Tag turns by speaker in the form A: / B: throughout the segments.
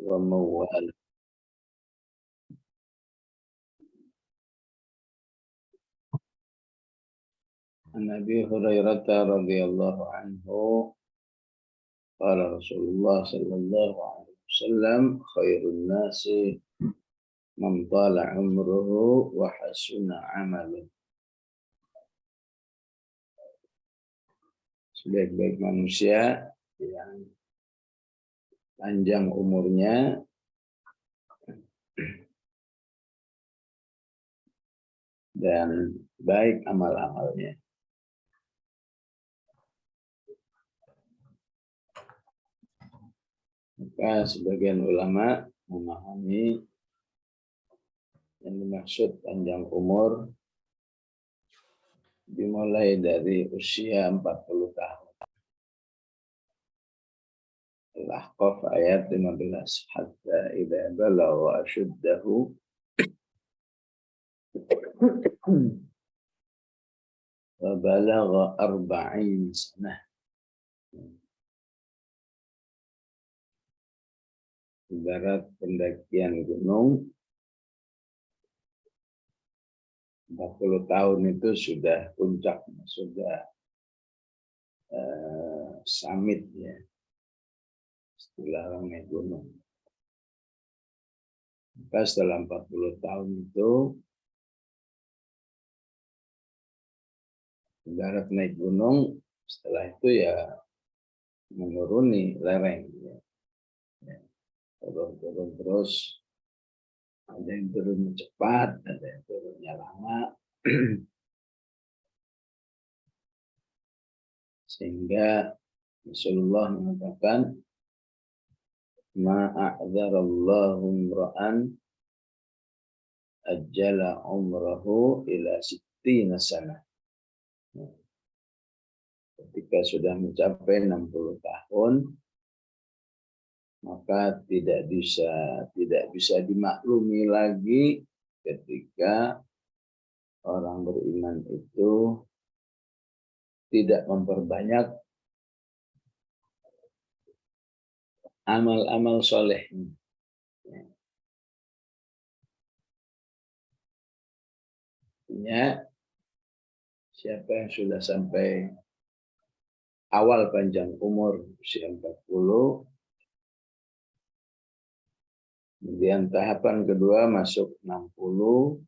A: وموال. عن أبي هريرة رضي الله عنه قال رسول الله صلى الله عليه وسلم خير الناس من طال عمره وحسن عمله. Sebaik-baik manusia yang panjang umurnya dan baik amal-amalnya. Maka sebagian ulama memahami yang dimaksud panjang umur dimulai dari usia 40 tahun. Al-Ahqaf ayat 15. Hatta idza balagha ashuddahu wa balagha 40 sanah. Ibarat pendakian gunung, 40 tahun itu sudah puncaknya, sudah summit ya. Istilah orang naik gunung. Maka setelah 40 tahun itu ibarat naik gunung, setelah itu ya menuruni lereng ya. Turun terus, ada yang turun cepat, ada yang turunnya lama. Sehingga Rasulullah mengatakan ma'adzarallahu imra'an ajjala umrahu ila 60 sanah. Ketika sudah mencapai 60 tahun, maka tidak bisa dimaklumi lagi ketika orang beriman itu tidak memperbanyak amal-amal soleh. Artinya siapa yang sudah sampai awal panjang umur usia 40, kemudian tahapan kedua masuk 60,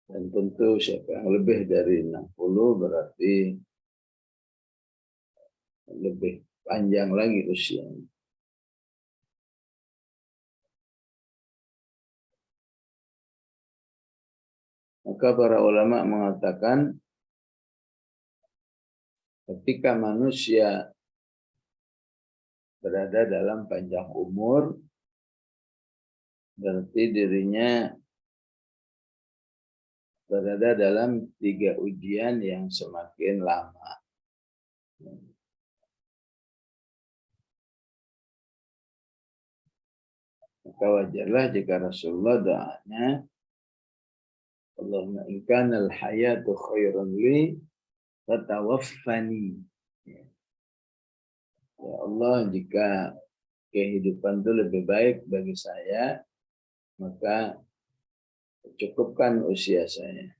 A: dan tentu siapa yang lebih dari 60 berarti lebih panjang lagi usianya. Maka para ulama mengatakan ketika manusia berada dalam panjang umur, berarti dirinya berada dalam 3 ujian yang semakin lama. Maka wajarlah jika Rasulullah doanya, Allahumma in kana al-hayatu khairan li fatawaffani. Ya Allah, jika kehidupan itu lebih baik bagi saya, maka cukupkan usia saya.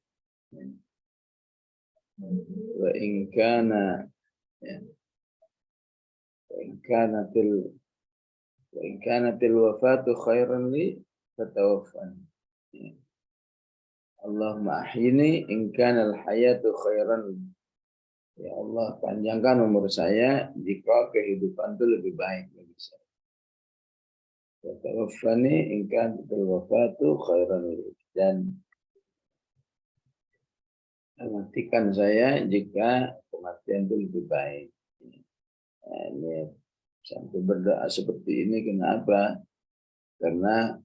A: Wa in kana wa in kanatil wafatu khairan li fatawaffani. Allahumma ahyini in kanal hayatu khairan li. Ya Allah, panjangkan umur saya jika kehidupan itu lebih baik bagi saya. Fatawaffani in kanatil wafatu khairan li. Dan matikan saya jika kematian itu lebih baik. Nah, ini sampai berdoa seperti ini kenapa? Karena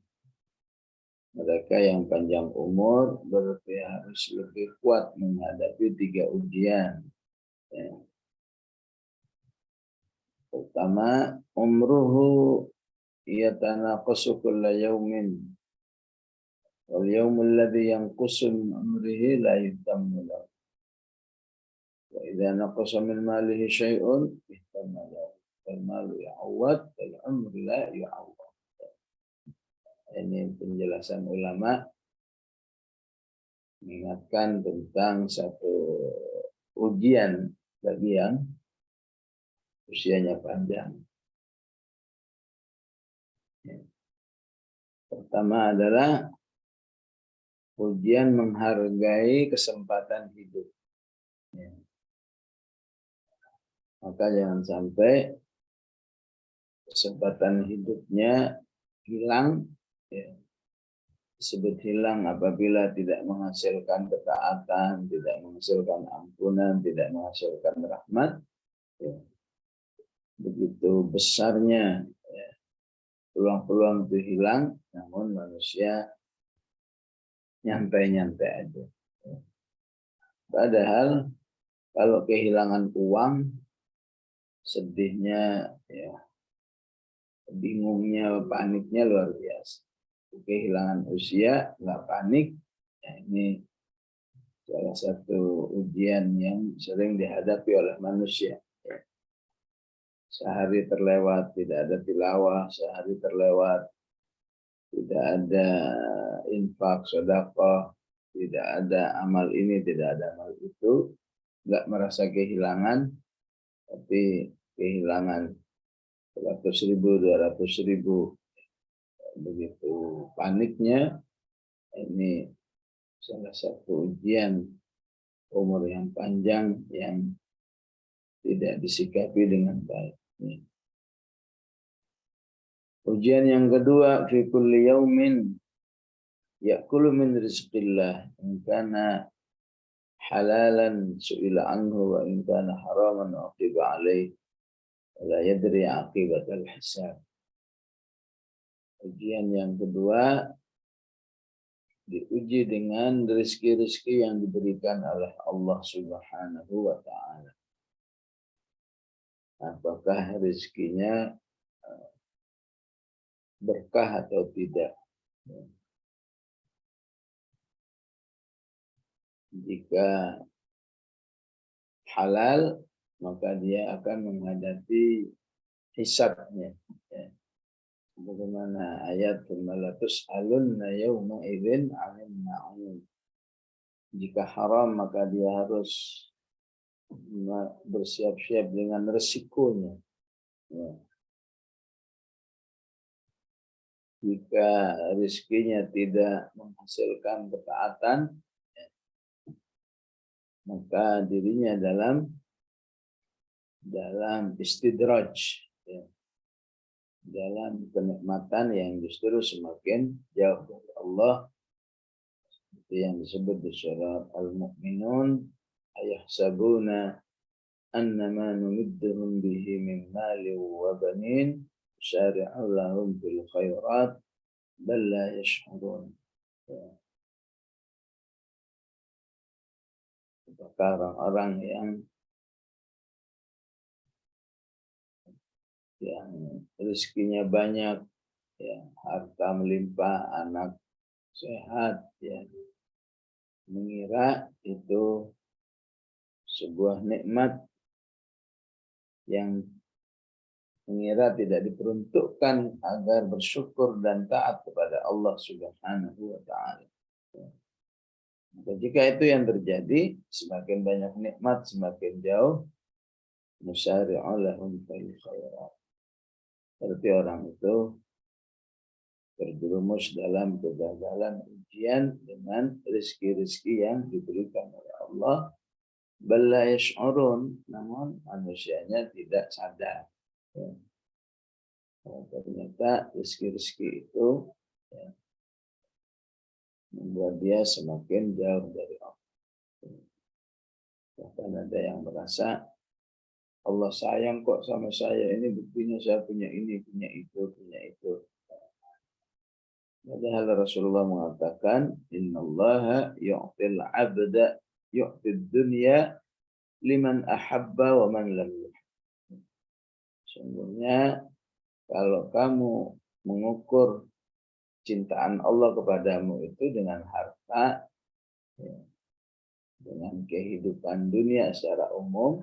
A: mereka yang panjang umur berarti harus lebih kuat menghadapi 3 ujian. Ya. Pertama, umruhu yatanaqasu kulla yaumin. Wal yaumul ladzi yanqusu min umrihi la yutammu lahu. Wa idza naqasa min malihi syai'un ihtamma lahu. al-malu ya'awad, al-umru la ya'awad. Ini penjelasan ulama mengingatkan tentang satu ujian bagi yang usianya panjang. Pertama adalah ujian menghargai kesempatan hidup. Maka jangan sampai kesempatan hidupnya hilang. Disebut hilang apabila tidak menghasilkan ketaatan, tidak menghasilkan ampunan, tidak menghasilkan rahmat. Begitu besarnya peluang-peluang itu hilang, namun manusia nyantai-nyantai aja. Padahal kalau kehilangan uang, sedihnya, bingungnya, paniknya luar biasa. Kehilangan usia, nggak panik, ini salah satu ujian yang sering dihadapi oleh manusia. Sehari terlewat, tidak ada tilawah, sehari terlewat, tidak ada infak, sedekah, tidak ada amal ini, tidak ada amal itu, nggak merasa kehilangan, tapi kehilangan 100.000, 200.000, begitu paniknya. Ini salah satu ujian umur yang panjang yang tidak disikapi dengan baik. Ujian yang kedua, fi kulli yaumin ya'kulu min rizqillah in kana halalan su'ila anhu wa in kana haraman uqiba alaih la yadri aqibatal hisab. Ujian yang kedua, diuji dengan rezeki-rezeki yang diberikan oleh Allah Subhanahu wa ta'ala. Apakah rezekinya berkah atau tidak? Jika halal, maka dia akan menghadapi hisabnya. Bagaimana ayat "Malatus alunna yawma idzin 'anil na'im". Jika haram, maka dia harus bersiap-siap dengan resikonya. Jika rezekinya tidak menghasilkan ketaatan, maka dirinya dalam istidraj, dalam kenikmatan yang justru semakin jauh dari Allah. Seperti yang disebut di surat Al-Mu'minun, ayahsabuna annama numidduhum bihi min mali wa banin syari'u lahum bil khairat bal la yash'urun. Apakah orang-orang yang rezekinya banyak, harta melimpah, anak sehat, mengira itu sebuah nikmat yang mengira tidak diperuntukkan agar bersyukur dan taat kepada Allah Subhanahu wa ta'ala. Jika itu yang terjadi, semakin banyak nikmat, semakin jauh musyari'u lahum fil khairat. Berarti orang itu terjerumus dalam kegagalan ujian dengan rezeki-rezeki yang diberikan oleh Allah. Bal la yash'urun, namun manusianya tidak sadar. Ternyata rezeki-rezeki itu membuat dia semakin jauh dari Allah. Bahkan ada yang merasa Allah sayang kok sama saya, ini buktinya saya punya ini, punya itu, punya itu. Padahal Rasulullah mengatakan, Innallaha yu'til 'abda yu'tid dunya liman ahabba wa man lam yuhib. Sungguhnya kalau kamu mengukur cintaan Allah kepadamu itu dengan harta, dengan kehidupan dunia secara umum,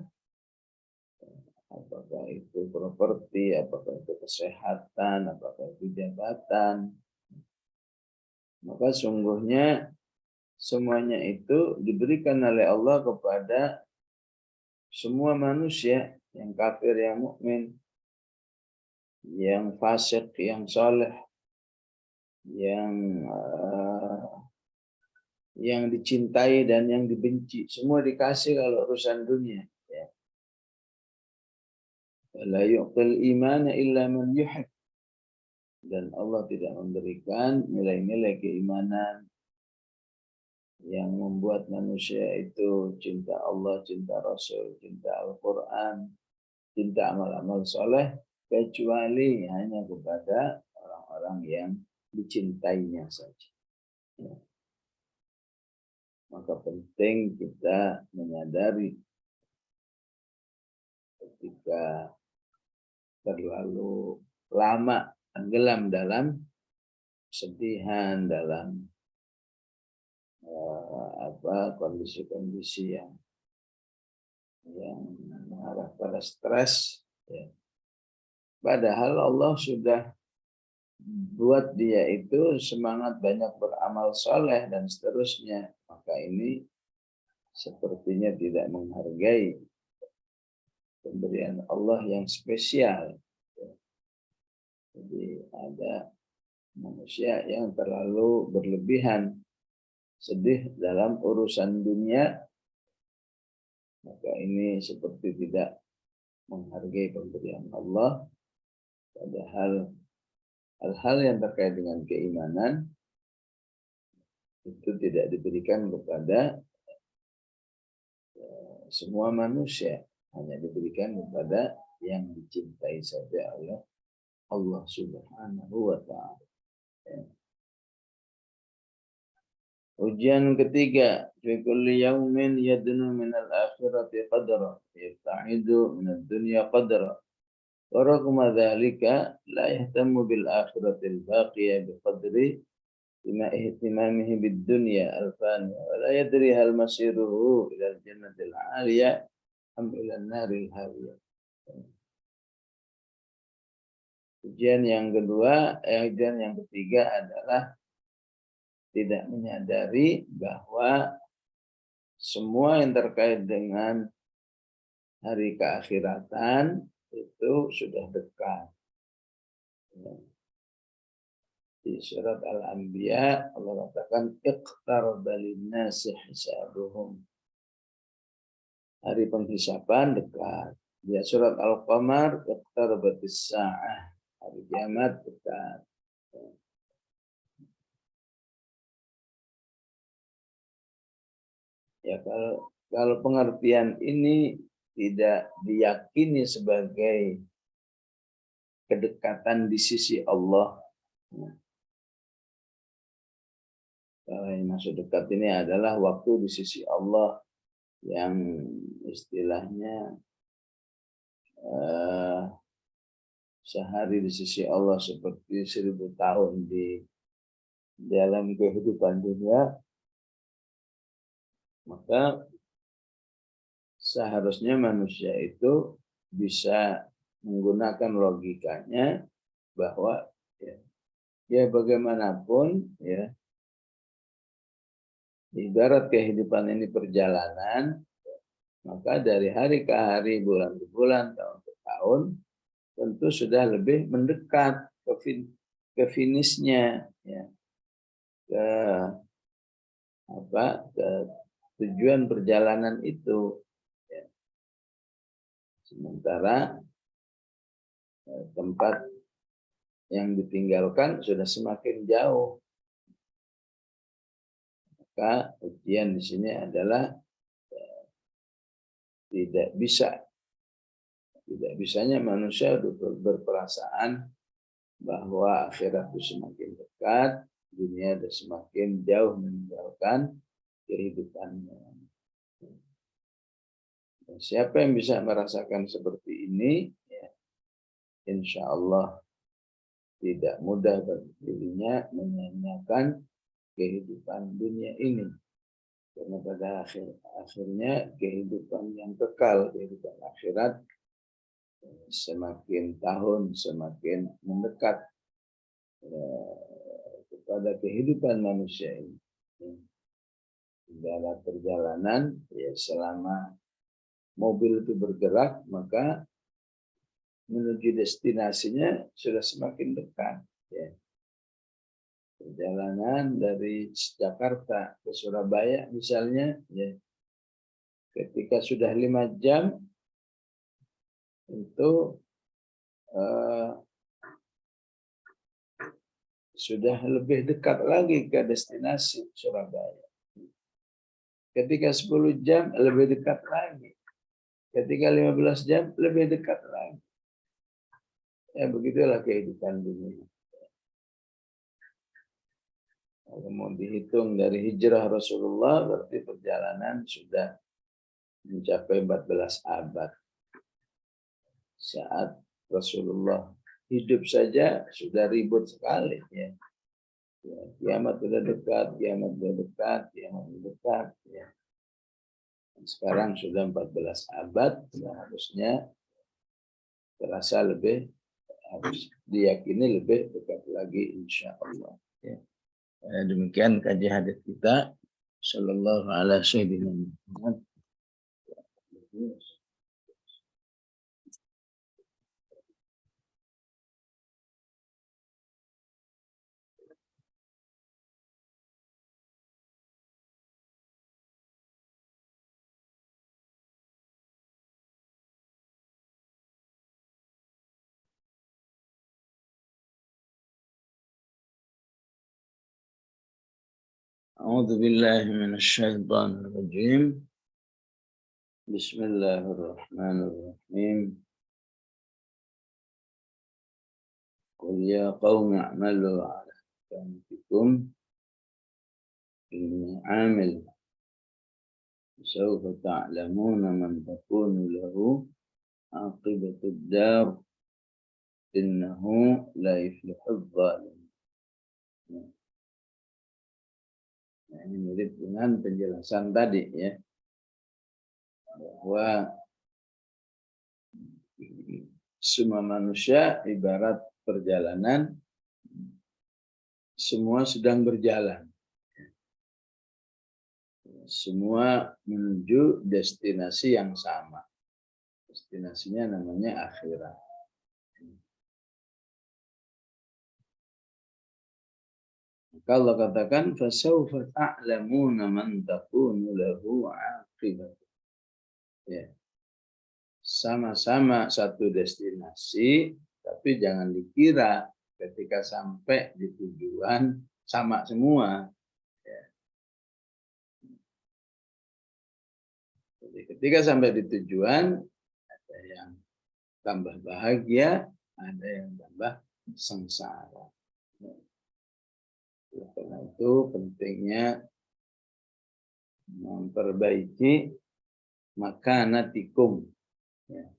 A: apakah itu properti, apakah itu kesehatan, apakah itu jabatan. Maka sungguhnya semuanya itu diberikan oleh Allah kepada semua manusia, yang kafir, yang mukmin, yang fasik, yang soleh, yang dicintai dan yang dibenci, semua dikasih kalau urusan dunia. Ya. La yu'til imana illa man yuhib. Dan Allah tidak memberikan nilai-nilai keimanan yang membuat manusia itu cinta Allah, cinta Rasul, cinta Al-Quran, cinta amal-amal soleh, kecuali hanya kepada orang-orang yang dicintainya saja. Ya. Maka penting kita menyadari ketika terlalu lama tenggelam dalam kesedihan, dalam kondisi-kondisi yang mengarah pada stres, ya. Padahal Allah sudah buat dia itu semangat banyak beramal soleh dan seterusnya. Maka ini sepertinya tidak menghargai pemberian Allah yang spesial. Jadi ada manusia yang terlalu berlebihan sedih dalam urusan dunia, maka ini seperti tidak menghargai pemberian Allah. Padahal hal-hal yang terkait dengan keimanan itu tidak diberikan kepada semua manusia, hanya diberikan kepada yang dicintai saja oleh Allah Subhanahu wa ta'ala. Ujian ketiga, fi kulli yawmin yadnu min al-akhirati qadra, yabta'idu min ad-dunya qadra. Wa ragma dhalika la yahtammu bil akhirati al-baqiyah biqadri bima ihtimamihi bid dunya al-faniya wa la yadri hal masiruhu ila al-jannati al-'aliyah am ila an-nari al-hawiyah. Ujian yang ketiga adalah tidak menyadari bahwa semua yang terkait dengan hari keakhiratan itu sudah dekat. Di surat Al-Anbiya Allah katakan iqtaraba lin-nasi hisabuhum. Hari penghisaban dekat. Di surat Al-Qamar iqtarabatis sa'ah. Hari kiamat dekat. Ya, kalau pengertian ini tidak diyakini sebagai kedekatan di sisi Allah. Kalau yang maksud dekat ini adalah waktu di sisi Allah yang istilahnya sehari di sisi Allah seperti 1000 tahun di dalam kehidupan dunia. Maka seharusnya manusia itu bisa menggunakan logikanya bahwa ya bagaimanapun ya, ibarat kehidupan ini perjalanan, maka dari hari ke hari, bulan ke bulan, tahun ke tahun, tentu sudah lebih mendekat ke finishnya, ya, ke tujuan perjalanan itu. Ya. Sementara tempat yang ditinggalkan sudah semakin jauh. Maka ujian di sini adalah tidak bisanya manusia berperasaan bahwa akhirat itu semakin dekat, dunia itu semakin jauh meninggalkan kehidupannya. Dan siapa yang bisa merasakan seperti ini, ya, insya Allah tidak mudah bagi dirinya menyanyiakan kehidupan dunia ini. Karena pada akhirnya kehidupan yang kekal, kehidupan akhirat semakin tahun semakin mendekat kepada kehidupan manusia ini. Dalam perjalanan, ya selama mobil itu bergerak, maka menuju destinasinya sudah semakin dekat. Ya. Perjalanan dari Jakarta ke Surabaya misalnya, ya, ketika sudah 5 jam, itu sudah lebih dekat lagi ke destinasi Surabaya. Ketika 10 jam lebih dekat lagi. Ketika 15 jam lebih dekat lagi. Ya begitulah kehidupan dunia. Kalau mau dihitung dari hijrah Rasulullah, berarti perjalanan sudah mencapai 14 abad. Saat Rasulullah hidup saja sudah ribut sekali. Ya. Ya, kiamat sudah dekat, kiamat sudah dekat, kiamat sudah dekat. Ya. Sekarang sudah 14 abad, ya harusnya terasa lebih, harus diyakini lebih dekat lagi insya Allah. Ya. Demikian kajian hadis kita. Sallallahu alaihi wasallam. أعوذ بالله من الشيطان الرجيم. بسم الله الرحمن الرحيم. قل يا قوم اعملوا على مكانتكم إني عامل سوف تعلمون من تكون له عاقبة الدار إنه لا يفلح الظالمون. Nah, ini mirip dengan penjelasan tadi ya, bahwa semua manusia ibarat perjalanan, semua sedang berjalan. Semua menuju destinasi yang sama. Destinasinya namanya akhirat. Maka Allah katakan, fasawfa ta'lamuna man takunu lahu 'aqibat. Ya. Sama-sama satu destinasi, tapi jangan dikira ketika sampai di tujuan sama semua. Ya. Jadi ketika sampai di tujuan, ada yang tambah bahagia, ada yang tambah sengsara. Ya. Karena itu pentingnya memperbaiki makanatikum. Ya.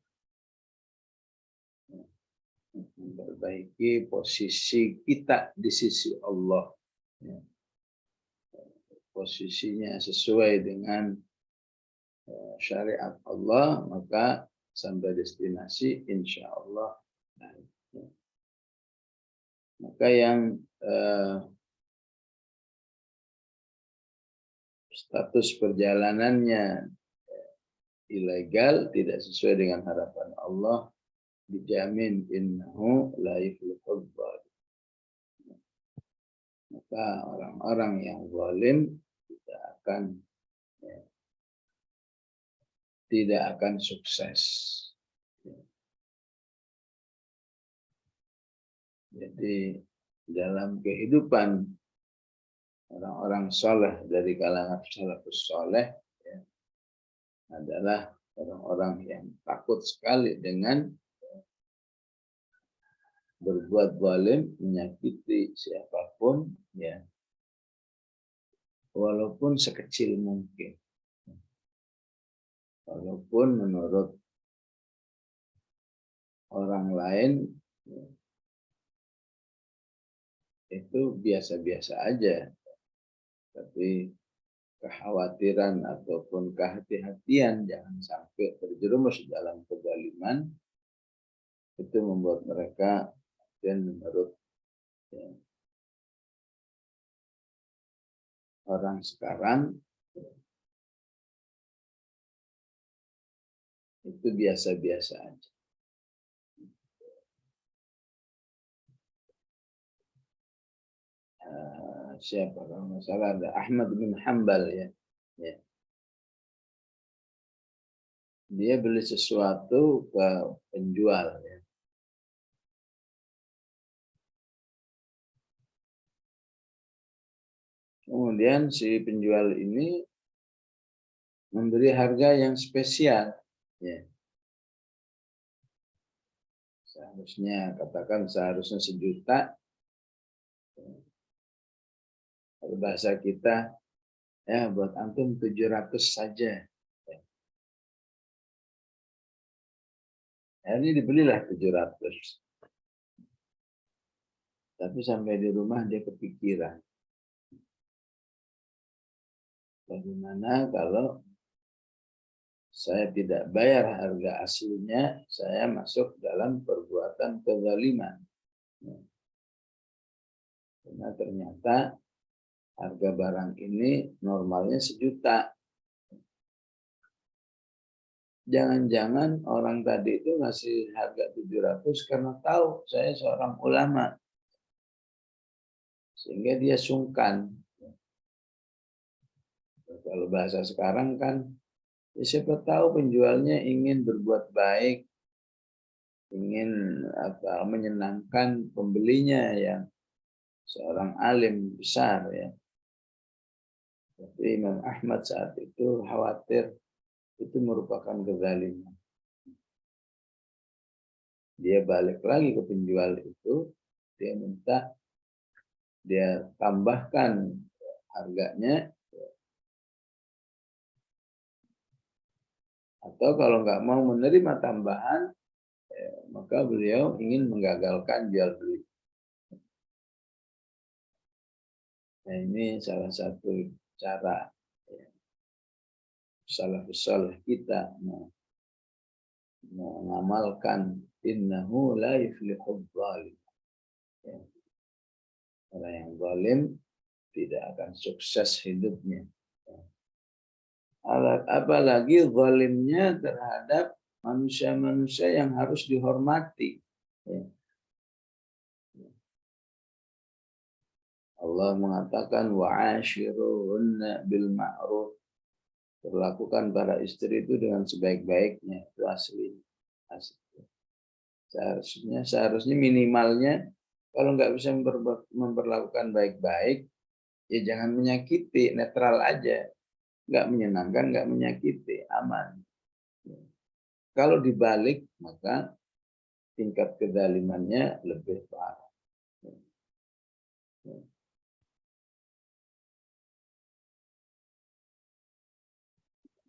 A: Memperbaiki posisi kita di sisi Allah. Ya. Posisinya sesuai dengan syariat Allah, maka sampai destinasi insya Allah. Ya. Maka yang status perjalanannya ilegal, tidak sesuai dengan harapan Allah, dijamin innahu la yuflihul zalim. Maka orang-orang yang zalim tidak akan sukses. Jadi dalam kehidupan orang-orang soleh dari kalangan salafus soleh ya, adalah orang-orang yang takut sekali dengan berbuat zalim, menyakiti siapapun, ya, walaupun sekecil mungkin, walaupun menurut orang lain ya, itu biasa-biasa aja, tapi kekhawatiran ataupun kehati-hatian jangan sampai terjerumus dalam kezaliman, itu membuat mereka dan menurut ya, orang sekarang itu biasa-biasa aja. Siapa kalau nggak salah ada Ahmad bin Hambal ya. Ya. Dia beli sesuatu ke penjual ya. Kemudian si penjual ini memberi harga yang spesial ya. Seharusnya katakan seharusnya 1 juta. Kalau bahasa kita ya buat antum 700 saja. Ini dibelilah 700. Tapi sampai di rumah dia kepikiran. Bagaimana kalau saya tidak bayar harga aslinya, saya masuk dalam perbuatan kezaliman. Karena ternyata harga barang ini normalnya 1 juta. Jangan-jangan orang tadi itu ngasih harga 700 karena tahu saya seorang ulama. Sehingga dia sungkan. Kalau bahasa sekarang kan, ya siapa tahu penjualnya ingin berbuat baik, ingin menyenangkan pembelinya yang seorang alim besar ya. Tapi Imam Ahmad saat itu khawatir itu merupakan kezaliman. Dia balik lagi ke penjual itu, dia minta dia tambahkan harganya, atau kalau nggak mau menerima tambahan, maka beliau ingin menggagalkan jual beli. Nah, ini salah satu cara salafus saleh kita mengamalkan innahu la yuflihul zalim. Orang yang zalim tidak akan sukses hidupnya. Apalagi zalimnya terhadap manusia-manusia yang harus dihormati. Allah mengatakan wa'ashiruhunna bil ma'ruf. Perlakukan para istri itu dengan sebaik-baiknya. Itu asli. Seharusnya minimalnya kalau nggak bisa memperlakukan baik-baik, ya jangan menyakiti, netral aja. Nggak menyenangkan, nggak menyakiti, aman. Kalau dibalik, maka tingkat kezalimannya lebih parah.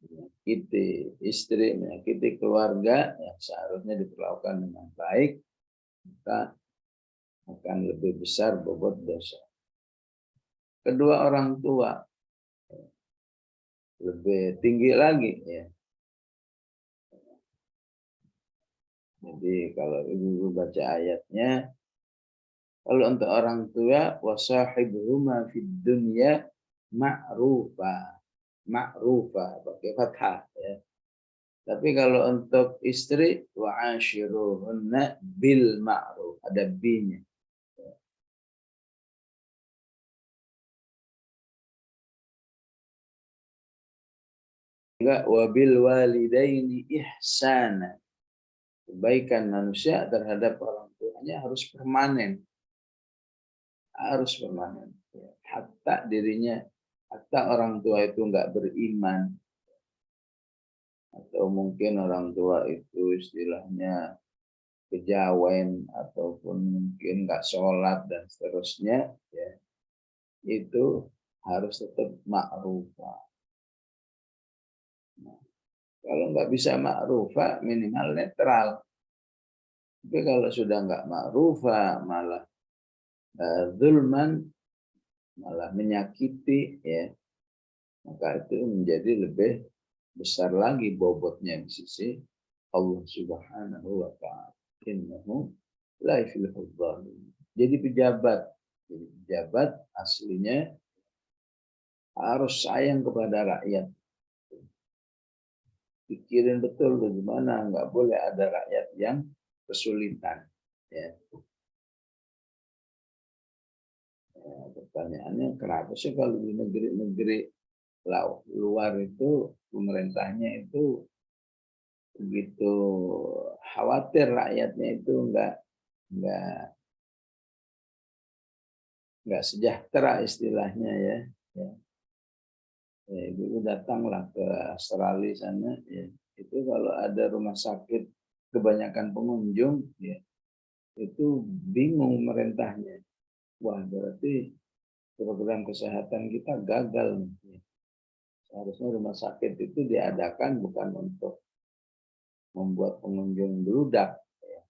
A: Menyakiti istri, menyakiti keluarga yang seharusnya diperlakukan dengan baik, maka akan lebih besar bobot dosa. Kedua orang tua lebih tinggi lagi ya. Jadi kalau ibu baca ayatnya, kalau untuk orang tua wasahibhuma fid dunya ma'rufa. Ma'rufa pakai fathah ya. Tapi kalau untuk istri wa'ashiruhunna bil ma'ruf, ada bi-nya. Enggak wabil walidaini ihsana. Kebaikan manusia terhadap orang tuanya harus permanen. Harus permanen. Hatta dirinya, hatta orang tua itu enggak beriman, atau mungkin orang tua itu istilahnya kejawen ataupun mungkin nggak sholat dan seterusnya, ya itu harus tetap ma'rufah. Nah, kalau nggak bisa ma'rufah minimal netral. Tapi kalau sudah nggak ma'rufah malah zulman, malah menyakiti, ya maka itu menjadi lebih besar lagi bobotnya di sisi Allah Subhanahu wa Ta'ala. innahu la yuflihul zalimun. Jadi pejabat aslinya harus sayang kepada rakyat. Pikirin betul bagaimana, nggak boleh ada rakyat yang kesulitan. Ya. Ya, pertanyaannya kenapa sih kalau di negeri-negeri luar itu pemerintahnya itu begitu khawatir rakyatnya itu nggak sejahtera istilahnya ya. Ya. Ya, dulu datanglah ke Australia sana, ya. Itu kalau ada rumah sakit kebanyakan pengunjung, ya, itu bingung merintahnya. Wah, berarti program kesehatan kita gagal. Ya. Seharusnya rumah sakit itu diadakan bukan untuk membuat pengunjung beludak. Ya.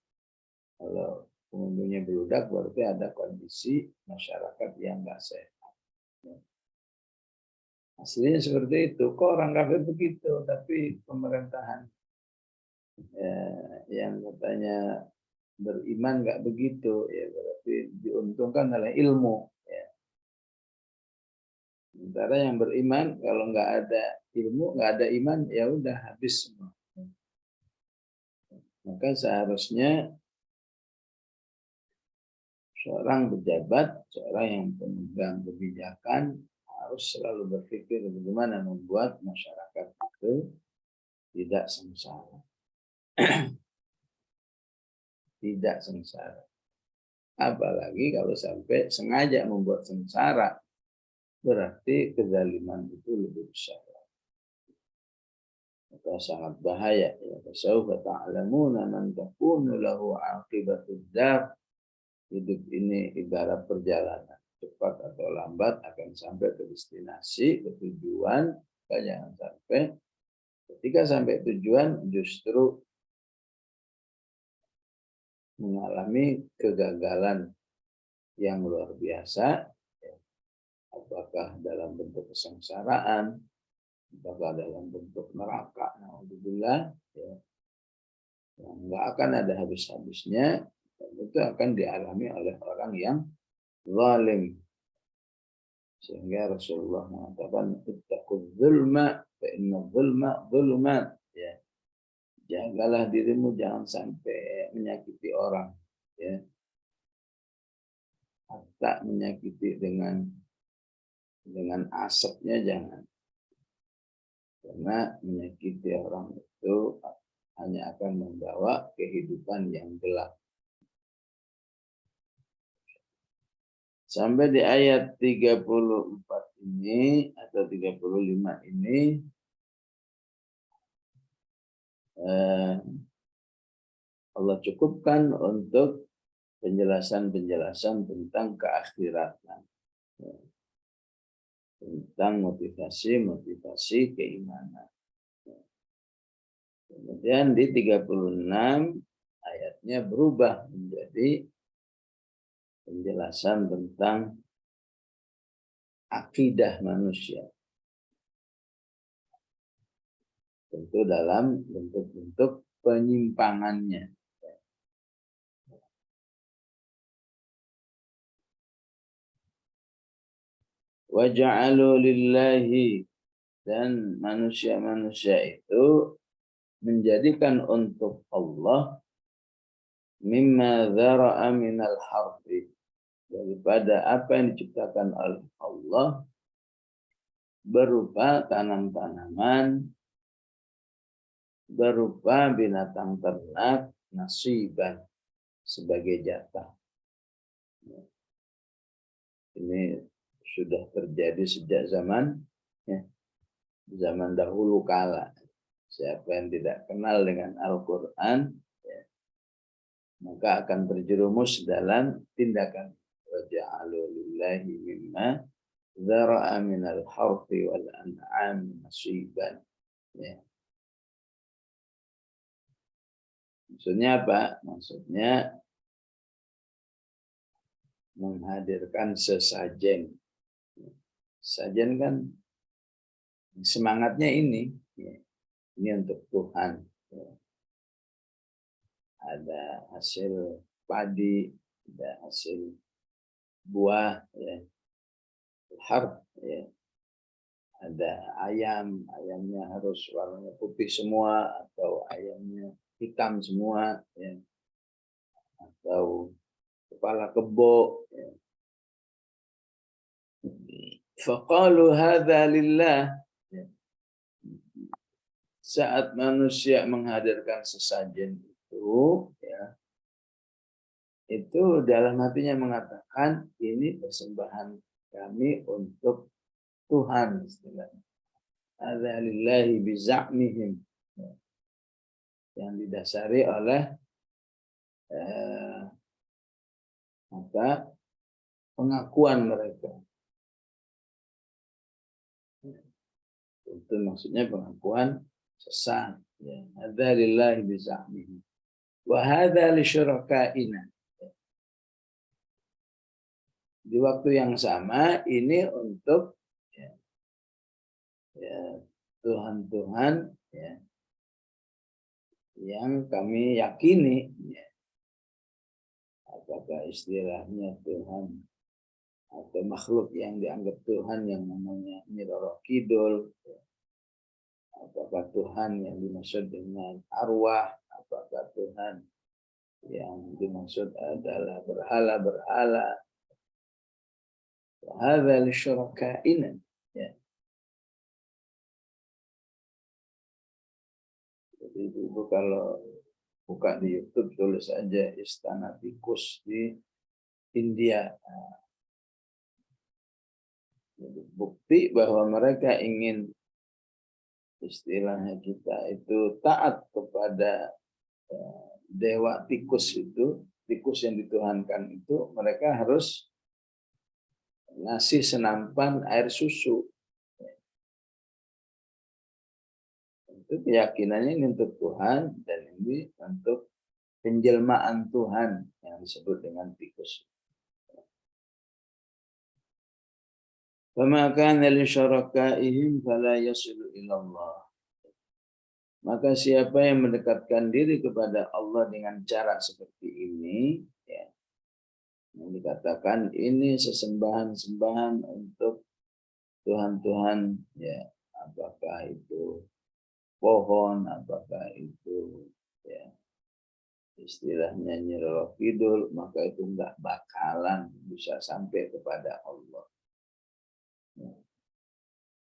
A: Kalau pengunjungnya beludak, berarti ada kondisi masyarakat yang nggak sehat. Ya. Aslinya seperti itu. Kok orang kafir begitu, tapi pemerintahan ya, yang katanya beriman nggak begitu, ya berarti diuntungkan oleh ilmu. Ya. Sementara yang beriman kalau nggak ada ilmu, nggak ada iman, ya udah habis semua. Maka seharusnya seorang pejabat, seorang yang pemegang kebijakan harus selalu berpikir bagaimana membuat masyarakat itu tidak sengsara. Tidak sengsara. Apalagi kalau sampai sengaja membuat sengsara, berarti kezaliman itu lebih besar. Maka sangat bahaya. Ya, fasawfa ta'lamuna man takunu lahu 'aqibatud dar. Hidup ini ibarat perjalanan, cepat atau lambat akan sampai ke destinasi, ke tujuan. Jangan sampai ketika sampai tujuan justru mengalami kegagalan yang luar biasa, apakah dalam bentuk kesengsaraan, apakah dalam bentuk neraka, naudzubillah, ya, yang nggak akan ada habis-habisnya, dan itu akan dialami oleh orang yang zalim. Sehingga Rasulullah mengatakan, ittaqul zulma, fa inna zulma zulumat. Ya. Jagalah dirimu jangan sampai menyakiti orang. Ya. Hatta menyakiti dengan asapnya jangan. Karena menyakiti orang itu hanya akan membawa kehidupan yang gelap. Sampai di ayat 34 ini atau 35 ini Allah cukupkan untuk penjelasan-penjelasan tentang keakhiratan. Tentang motivasi keimanan. Kemudian di 36 ayatnya berubah menjadi penjelasan tentang akidah manusia. Tentu dalam bentuk-bentuk penyimpangannya. Wa ja'alu lillahi, dan manusia-manusia itu menjadikan untuk Allah mimma dzara'a minal harfi, daripada apa yang diciptakan oleh Allah berupa tanam-tanaman, berupa binatang ternak, nasiban, sebagai jatah. Ini sudah terjadi sejak zaman dahulu kala. Siapa yang tidak kenal dengan Al-Quran, ya, maka akan terjerumus dalam tindakan waja'alu lillahi mimma dzara'a minal harfi wal an'am nasiban. Ya. Maksudnya apa? Maksudnya menghadirkan sesajen. Sesajen kan semangatnya ini. Ya. Ini untuk Tuhan. Ya. ada hasil padi, ada hasil buah, ya, harf, ya. Ada ayam, ayamnya harus warnanya putih semua atau ayamnya hitam semua, ya. Atau kepala kebo. Ya. Faqalu hadza lillah. Ya. Saat manusia menghadirkan sesajen itu, ya, itu dalam hatinya mengatakan ini persembahan kami untuk Tuhan, istilahnya. Hadza lillahi biza'mihim, yang didasari oleh pengakuan mereka. Itu maksudnya pengakuan sesat. Ya. Hadza lillahi biza'mihim. Wa hadza li syurakaina. Di waktu yang sama ini untuk Tuhan-Tuhan, ya, yang kami yakini, ya. Apakah istilahnya Tuhan atau makhluk yang dianggap Tuhan yang namanya Nyi Roro Kidul, ya. Apakah Tuhan yang dimaksud dengan arwah, apakah Tuhan yang dimaksud adalah berhala-berhala. Hadza li syurakaina, ya. Jadi ibu kalau buka di YouTube tulis aja Istana Tikus di India. Jadi bukti bahwa mereka ingin istilahnya kita itu taat kepada dewa tikus itu, tikus yang dituhankan itu, mereka harus ngasih senampan air susu. Itu keyakinannya ini untuk Tuhan dan ini untuk penjelmaan Tuhan yang disebut dengan tikus. Fama kana li syarakaihim fala yasilu ila Allah. Maka siapa yang mendekatkan diri kepada Allah dengan cara seperti ini, ya, yang dikatakan ini sesembahan-sembahan untuk Tuhan-Tuhan, ya, apakah itu pohon, apakah itu, ya, istilahnya Nyi Roro Kidul, maka itu enggak bakalan bisa sampai kepada Allah. Ya.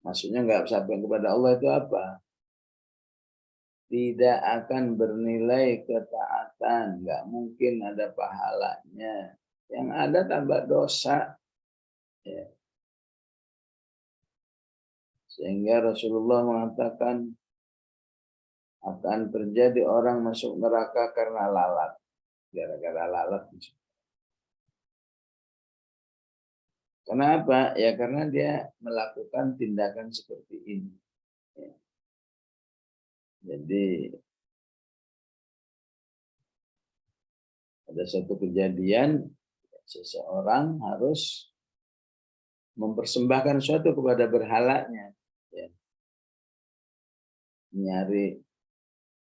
A: Maksudnya enggak sampai kepada Allah itu apa? Tidak akan bernilai ketaatan, enggak mungkin ada pahalanya. Yang ada tambah dosa. Ya. Sehingga Rasulullah mengatakan akan terjadi orang masuk neraka karena lalat. Gara-gara lalat. Kenapa? Ya karena dia melakukan tindakan seperti ini. Ya. Jadi ada satu kejadian, seseorang harus mempersembahkan sesuatu kepada berhalanya. Ya. Nyari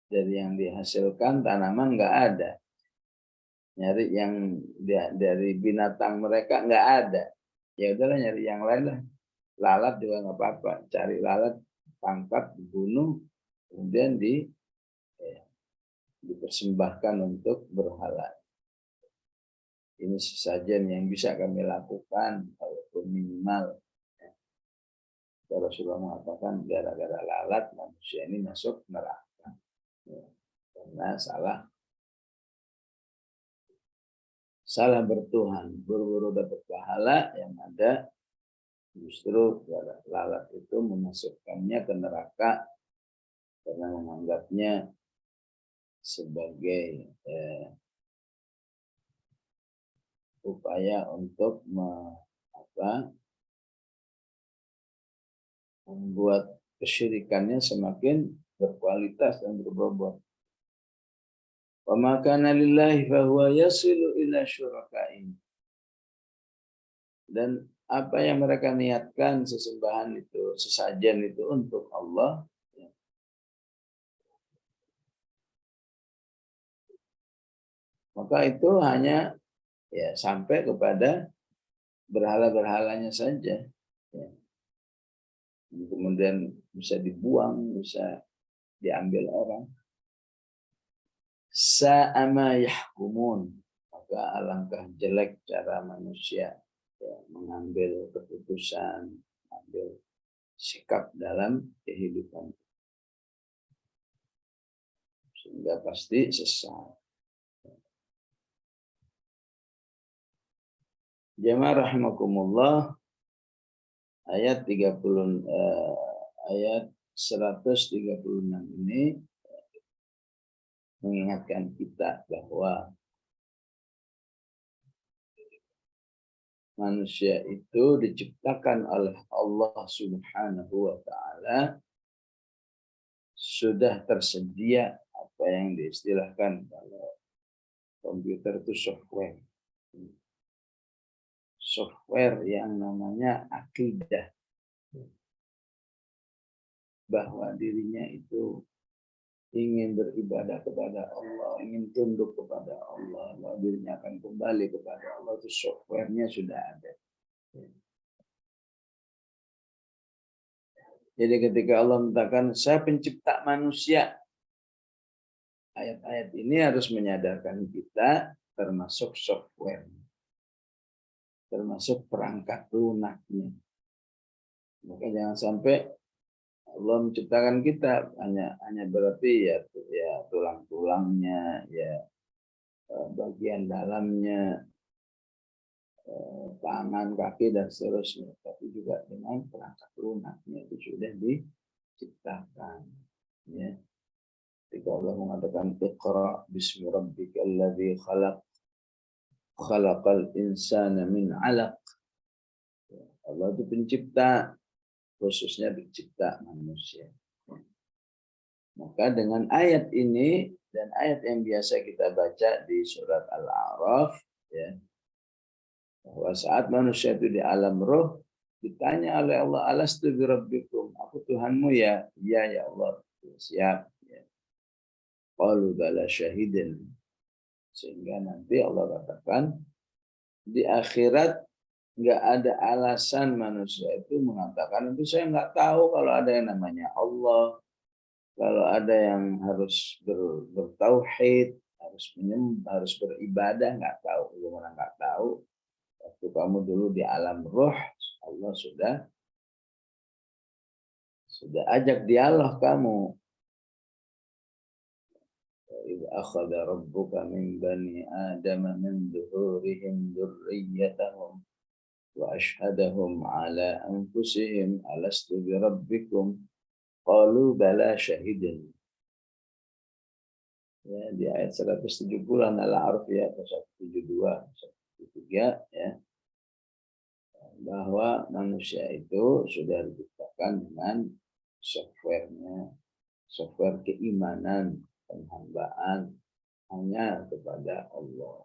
A: dari yang dihasilkan tanaman nggak ada. Nyari yang dari binatang mereka nggak ada. Ya udahlah nyari yang lain lah. Lalat juga nggak apa-apa. Cari lalat, tangkap, dibunuh, kemudian dipersembahkan untuk berhala. Ini sesajen yang bisa kami lakukan, walaupun minimal. Rasulullah mengatakan gara-gara lalat manusia ini masuk neraka. Ya, karena salah bertuhan, buru-buru dapat pahala, yang ada justru lalat itu memasukkannya ke neraka karena menganggapnya sebagai upaya untuk membuat kesyirikannya semakin berkualitas dan berbobot. Wa ma kana lillahi fa huwa yasilu ila syurakain. Dan apa yang mereka niatkan sesembahan itu, sesajen itu untuk Allah, Maka itu hanya ya sampai kepada berhala-berhalanya saja. Ya. Kemudian bisa dibuang, bisa diambil orang. Sa'ama yahkumun. Maka alangkah jelek cara manusia ya, mengambil keputusan, mengambil sikap dalam kehidupan. Sehingga pasti sesat. Jamaah rahimakumullah, ayat 136 ini mengingatkan kita bahwa manusia itu diciptakan oleh Allah Subhanahu wa taala, sudah tersedia apa yang diistilahkan kalau komputer itu software. Software yang namanya akidah, bahwa dirinya itu ingin beribadah kepada Allah, ingin tunduk kepada Allah, bahwa dirinya akan kembali kepada Allah, itu softwarenya sudah ada. Jadi ketika Allah mengatakan saya pencipta manusia, ayat-ayat ini harus menyadarkan kita termasuk software, termasuk perangkat lunaknya. Maka jangan sampai Allah menciptakan kita hanya berarti ya tulang-tulangnya, ya bagian dalamnya, tangan, kaki dan seterusnya, tapi juga dengan perangkat lunaknya itu sudah diciptakan. Ya. Ketika Allah mengatakan Iqra bismi rabbikal ladzi khalaq khalaqal insana min 'alaq. Allah itu pencipta, khususnya pencipta manusia. Maka dengan ayat ini dan ayat yang biasa kita baca di surat Al-A'raf, ya, bahwa saat manusia itu di alam roh ditanya oleh Allah, alastu bi rabbikum, aku Tuhanmu ya? Iya ya Allah. Siap. Ya. Qalu bala syahidin. Sehingga nanti Allah katakan di akhirat nggak ada alasan manusia itu mengatakan itu saya nggak tahu kalau ada yang namanya Allah, kalau ada yang harus bertauhid, harus menyembah, harus beribadah, nggak tahu. Gimana nggak tahu? Waktu kamu dulu di alam roh, Allah sudah ajak dialog kamu. إِذْ أَخَذَ رَبُّكَ مِنْ بَنِي آدَمَ مِنْ ظُهُورِهِمْ ذُرِّيَّتَهُمْ وَأَشْهَدَهُمْ عَلَى أَنْفُسِهِمْ أَلَسْتُ بِرَبِّكُمْ قَالُوا بَلَى شَهِدْنَا. Ya, di ayat 170 Al-A'raf ya, 172, 173 ya, bahwa manusia itu sudah diciptakan dengan softwarenya, software keimanan, penghambaan hanya kepada Allah.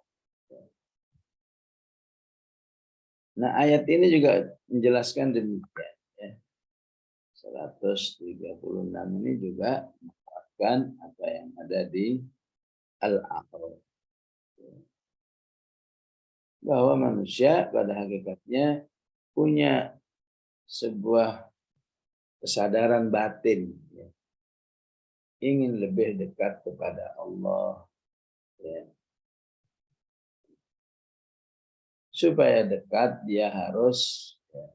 A: Nah, ayat ini juga menjelaskan demikian. Ya. 136 ini juga menguatkan apa yang ada di Al-A'raf. Bahwa manusia pada hakikatnya punya sebuah kesadaran batin. Ya. Ingin lebih dekat kepada Allah. Ya. Supaya dekat dia harus ya,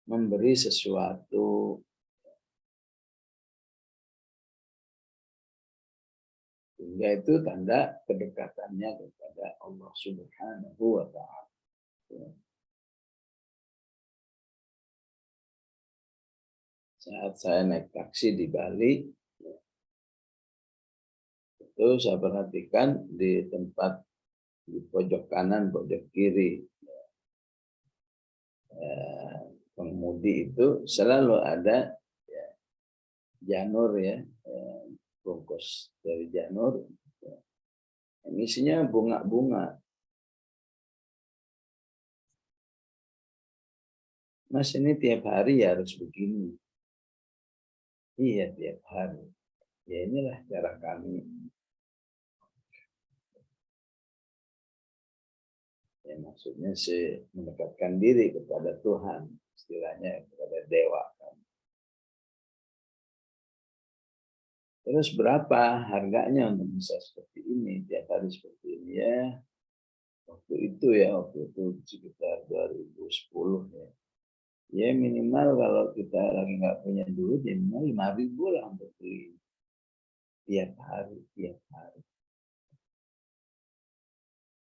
A: memberi sesuatu. Sehingga itu tanda kedekatannya kepada Allah Subhanahu wa ta'ala. Ya. Saat saya naik taksi di Bali, ya, itu saya perhatikan di tempat di pojok kanan, pojok kiri, pengemudi itu selalu ada ya, janur ya, bungkus dari janur, ya. Isinya bunga-bunga. Mas ini tiap hari ya harus begini. Iya tiap hari. Ya inilah cara kami Ya, maksudnya mendekatkan diri kepada Tuhan, istilahnya kepada dewa. Terus berapa harganya untuk bisa seperti ini, tiap hari seperti ini ya? Waktu itu sekitar 2010 ya. Ya minimal kalau kita lagi nggak punya duit, ya minimal 5.000 lah untuk beli tiap hari.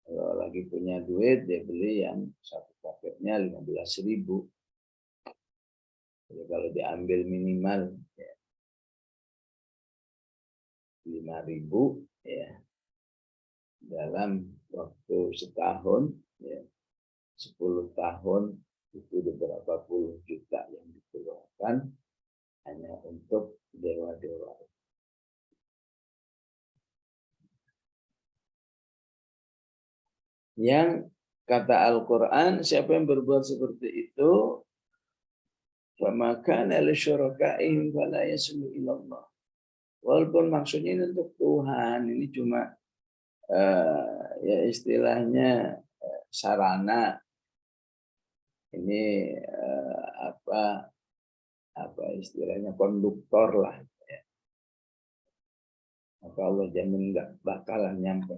A: Kalau lagi punya duit, dia beli yang satu paketnya 15.000. Jadi kalau diambil minimal ya, 5.000 ya, dalam waktu setahun ya, 10 tahun itu beberapa puluh juta yang dikeluarkan hanya untuk dewa-dewa. Yang kata Al-Quran, siapa yang berbuat seperti itu, فَمَا كَانَ لِشُرَكَائِهِمْ فَلَا يَصِلُ إِلَى اللَّهِ. Walaupun maksudnya ini untuk Tuhan, ini cuma ya istilahnya sarana, ini apa istilahnya konduktor lah. Ya. Maka Allah jamin nggak bakalan nyampe.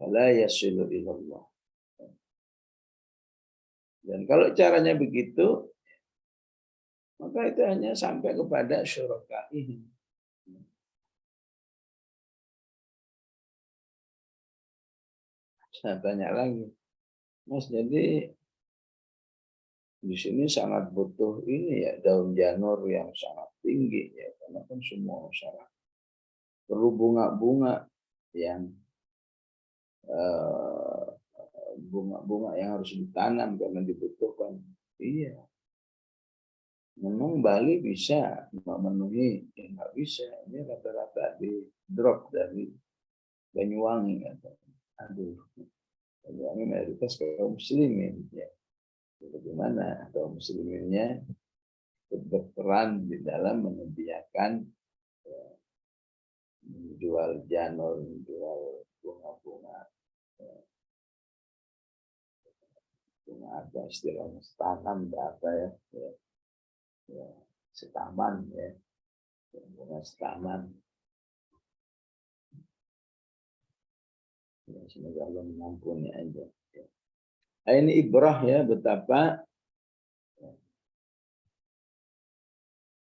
A: Fala yasilu ilallah. Dan kalau caranya begitu, maka itu hanya sampai kepada syurakaihim. Saya tanya lagi, Mas, jadi di sini sangat butuh ini ya, daun janur yang sangat tinggi ya, karena kan semua masyarakat perlu bunga-bunga yang bunga-bunga yang harus ditanam karena dibutuhkan. Iya, memang Bali bisa memenuhi, ya nggak bisa. Ini rata-rata di drop dari Banyuwangi. Aduh, Banyuwangi mayoritas kaum muslimin. Ya. Bagaimana kaum musliminnya berperan di dalam menyediakan ya, menjual janur, menjual bunga-bunga. Ya. Bunga apa istilahnya, setanam apa ya. Ya, setaman ya, bunga setaman. Ya, semoga Allah mengampuni aja. Ya. Nah, ini ibrah ya, betapa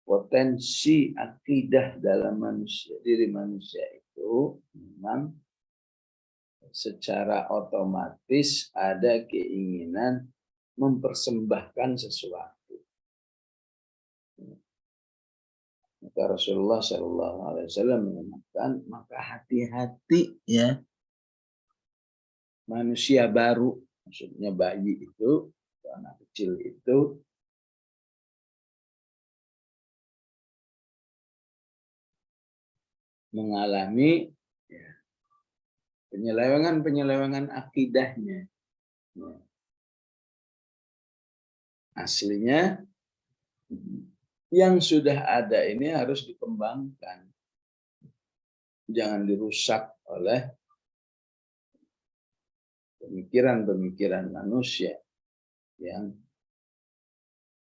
A: potensi akidah dalam manusia, diri manusia itu memang secara otomatis ada keinginan mempersembahkan sesuatu. Maka Rasulullah SAW mengatakan, maka hati-hati ya manusia baru, maksudnya bayi itu, anak kecil itu, mengalami ya, penyelewengan akidahnya. Ya. Aslinya yang sudah ada ini harus dikembangkan. Jangan dirusak oleh pemikiran-pemikiran manusia yang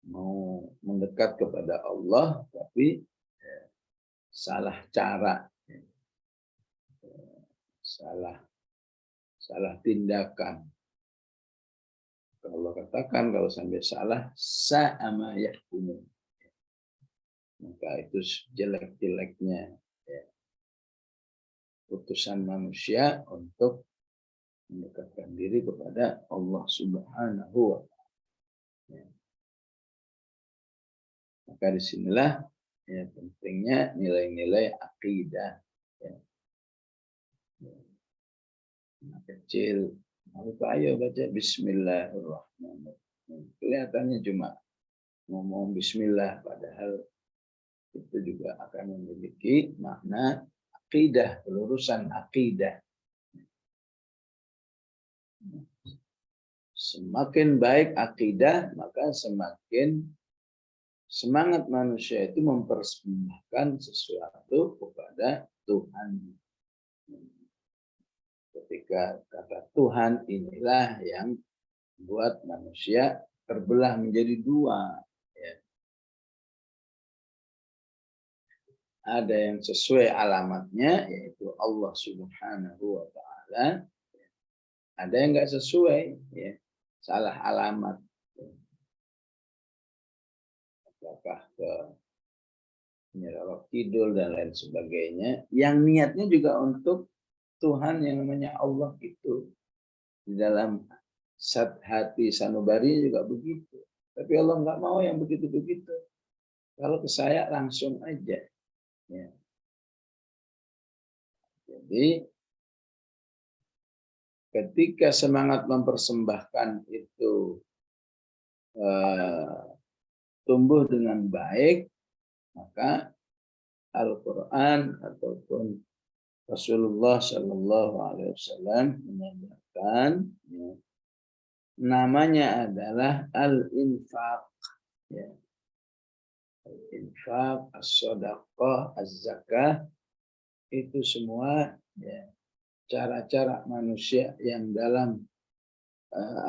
A: mau mendekat kepada Allah tapi salah cara, salah tindakan. Kalau katakan kalau sampai salah, sa'ama yahkumun. Maka itu jelek-jeleknya ya, putusan manusia untuk mendekatkan diri kepada Allah Subhanahu wa Ta'ala. Ya. Maka disinilah ya, pentingnya nilai-nilai akidah. Ya. Anak kecil, ayo baca Bismillahirrahmanirrahim. Kelihatannya cuma ngomong Bismillah, padahal itu juga akan memiliki makna akidah, pelurusan akidah. Semakin baik akidah, maka semakin semangat manusia itu mempersembahkan sesuatu kepada Tuhan. ketika kata Tuhan inilah yang buat manusia terbelah menjadi dua. Ya. Ada yang sesuai alamatnya, yaitu Allah Subhanahu wa Ta'ala. Ada yang nggak sesuai, ya, salah alamat. Apakah ke Nyerok Kidul dan lain sebagainya. Yang niatnya juga untuk Tuhan yang namanya Allah itu. Di dalam hati sanubari juga begitu. Tapi Allah nggak mau yang begitu-begitu. Kalau ke saya langsung aja. Ya. Jadi ketika semangat mempersembahkan itu tumbuh dengan baik, maka Al-Quran ataupun Rasulullah Shallallahu Alaihi Wasallam menyatakan, ya, namanya adalah al-infaq, ya. Al-infaq, as-sodaqah, az-zakah, itu semua, ya, cara-cara manusia yang dalam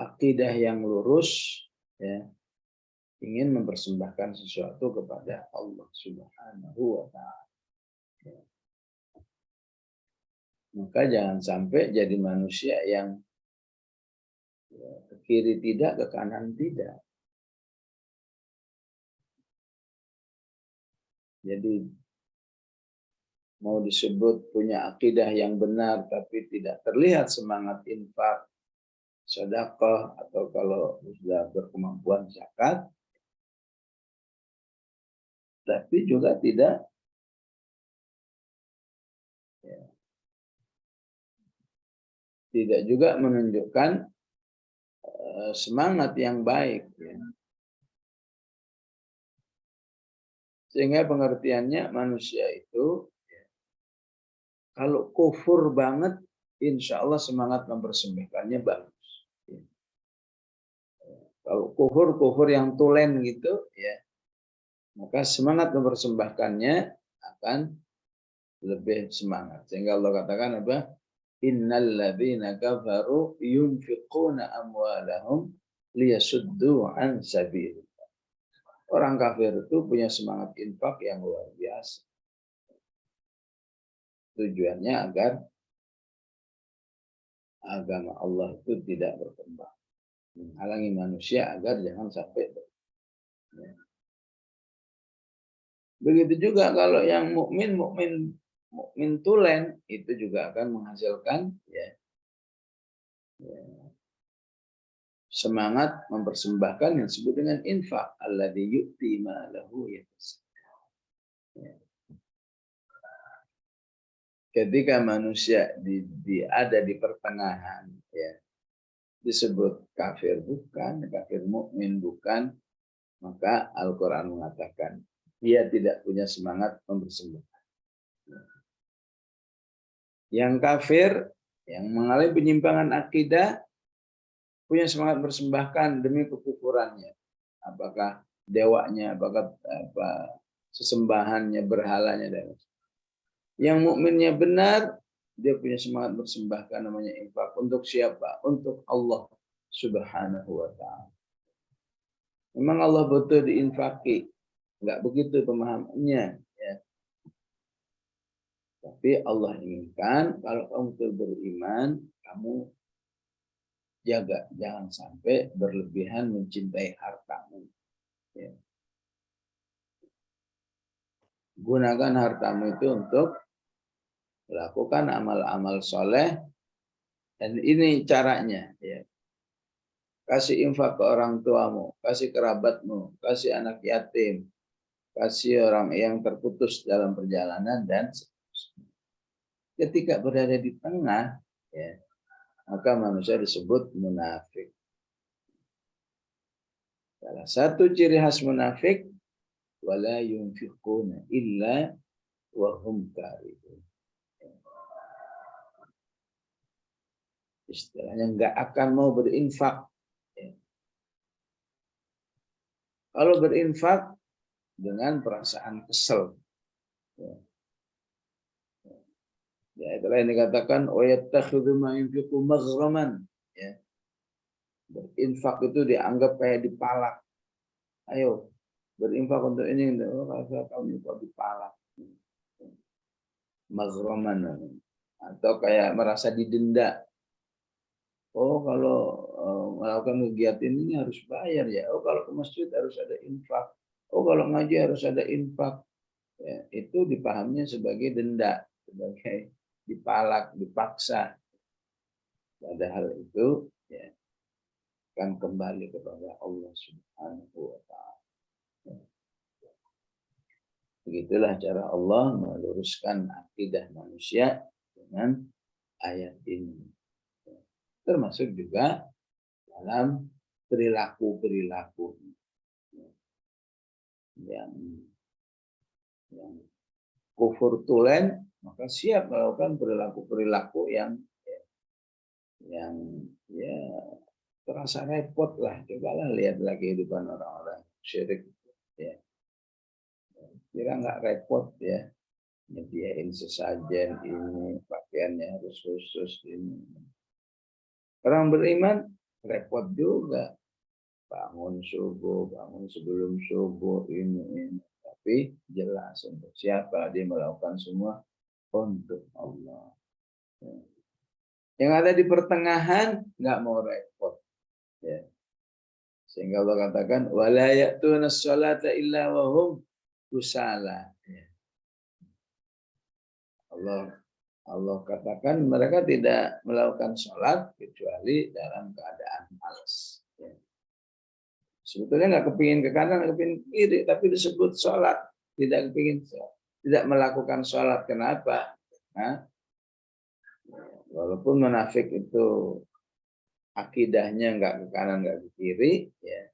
A: akidah yang lurus, ya, ingin mempersembahkan sesuatu kepada Allah Subhanahu wa Ta'ala. Ya. Maka jangan sampai jadi manusia yang, ya, ke kiri tidak, ke kanan tidak. Jadi mau disebut punya akidah yang benar tapi tidak terlihat semangat infak, sedekah, atau kalau sudah berkemampuan zakat, tapi juga tidak, ya, tidak juga menunjukkan semangat yang baik, ya. Sehingga pengertiannya manusia itu, ya, kalau kufur banget, insya Allah semangat mempersembahkannya bagus. Ya. Kalau kufur yang tulen gitu, ya, maka semangat mempersembahkannya akan lebih semangat. Sehingga Allah katakan apa? Innal ladzina kafaru yunfiquna amwalahum liyasuddu an sabil. Orang kafir itu punya semangat infak yang luar biasa. Tujuannya agar agama Allah itu tidak berkembang. Menghalangi manusia agar jangan sampai berkembang. Begitu juga kalau yang mukmin tulen itu juga akan menghasilkan, ya, semangat mempersembahkan yang disebut dengan infak. Alladzi yu'ti malahu yatasaddaq. Ya. Ketika manusia ada di pertengahan, ya, disebut kafir bukan, kafir mukmin bukan, maka Al-Quran mengatakan dia tidak punya semangat mempersembahkan. Yang kafir, yang mengalami penyimpangan akidah, punya semangat mempersembahkan demi kekufurannya. Apakah dewanya, apakah sesembahannya, berhalanya, dan yang mukminnya benar, dia punya semangat mempersembahkan namanya infak. Untuk siapa? Untuk Allah Subhanahu wa Ta'ala. Memang Allah butuh diinfaki, enggak begitu pemahamannya, ya. Tapi Allah inginkan kalau kamu beriman, kamu jaga, jangan sampai berlebihan mencintai hartamu. Ya. Gunakan hartamu itu untuk melakukan amal-amal soleh, dan ini caranya, ya. Kasih infak ke orang tuamu, kasih kerabatmu, kasih anak yatim, kasih orang yang terputus dalam perjalanan, dan seterusnya. Ketika berada di tengah, ya, maka manusia disebut munafik. Salah satu ciri khas munafik, wala yunfiquna illa wa hum karihun. Istilahnya nggak akan mau berinfak. Ya. Kalau berinfak dengan perasaan kesel, ya, Ya, itulah yang dikatakan wayattakhidhu ma yunfiqu maghraman. Ya. Berinfak itu dianggap kayak dipalak. Ayo, berinfak untuk ini, kalau kamu kok dipalak. Maghraman. Atau kayak merasa didenda. Oh, kalau melakukan kegiatan ini harus bayar ya. Oh, kalau ke masjid harus ada infak. Oh, kalau ngaji harus ada infak. Ya, itu dipahaminya sebagai denda, sebagai dipalak, dipaksa. Padahal itu ya, akan kembali kepada Allah Subhanahu wa Ta'ala. Begitulah cara Allah meluruskan akidah manusia dengan ayat ini. Termasuk juga dalam perilaku-perilaku yang kufur tulen, maka siap melakukan perilaku-perilaku yang ya terasa repot lah. Cobalah lihat lagi kehidupan orang-orang syirik. Ya. Kira nggak repot ya, nyediain sesajen ini, pakaiannya harus khusus ini. Orang beriman repot juga, bangun subuh, bangun sebelum subuh ini. Tapi jelas untuk siapa dia melakukan semua untuk Allah. Ya. Yang ada di pertengahan nggak mau repot. Ya. Sehingga Allah katakan wala ya'tunas sholata illa wa hum kusala. Ya. Allah katakan mereka tidak melakukan sholat kecuali dalam keadaan malas. Ya. Sebetulnya nggak kepingin ke kanan, nggak kepingin ke kiri, tapi disebut sholat. Tidak kepingin sholat. Tidak melakukan sholat. Kenapa? Nah, walaupun munafik itu akidahnya nggak ke kanan, nggak ke kiri, ya,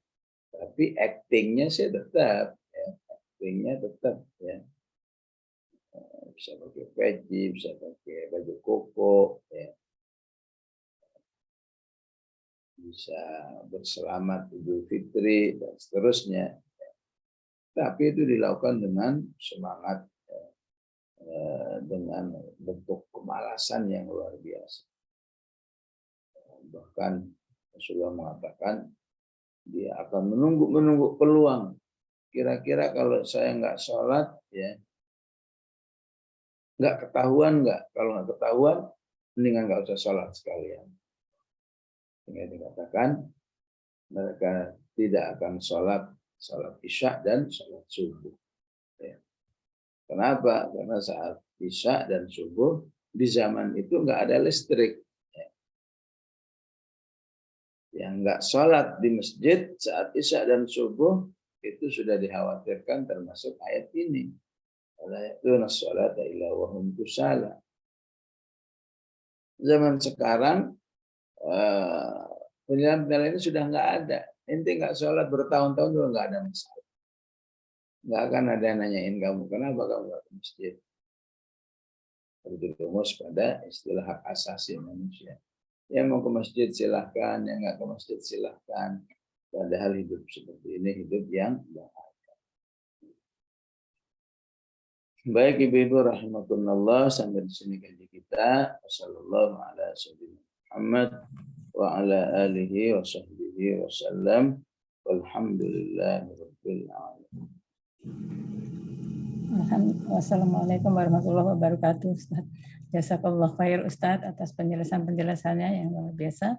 A: tapi actingnya sih tetap. Ya. Actingnya tetap. Ya. Bisa pakai peci, bisa pakai baju koko, ya. Bisa berselamat Idul Fitri dan seterusnya. Tapi itu dilakukan dengan semangat, dengan bentuk kemalasan yang luar biasa. Bahkan Rasulullah mengatakan dia akan menunggu peluang. Kira-kira kalau saya nggak sholat, ya nggak ketahuan nggak? Kalau nggak ketahuan, mendingan nggak usah sholat sekalian. Sehingga dikatakan mereka tidak akan sholat isya dan sholat subuh. Ya. Kenapa? Karena saat isya dan subuh di zaman itu nggak ada listrik. Ya. Yang nggak sholat di masjid saat isya dan subuh itu sudah dikhawatirkan termasuk ayat ini. Zaman sekarang penilaian ini sudah nggak ada. Ente nggak sholat bertahun-tahun juga nggak ada masalah. Nggak akan ada yang nanyain kamu kenapa kamu nggak ke masjid. Berjumus pada istilah hak asasi manusia. Yang mau ke masjid silahkan, yang nggak ke masjid silahkan. Padahal hidup seperti ini hidup yang bahagia. Baik ibu-ibu rahimakumullah, sampai di sini kaji kita. Wassallallahu ala sayyidina Muhammad wa ala alihi wa sahbihi wasallam. Walhamdulillahirabbil alamin.
B: Wassalamualaikum warahmatullahi wabarakatuh, Ustaz. Jazakallah khair Ustaz atas penjelasannya yang luar biasa.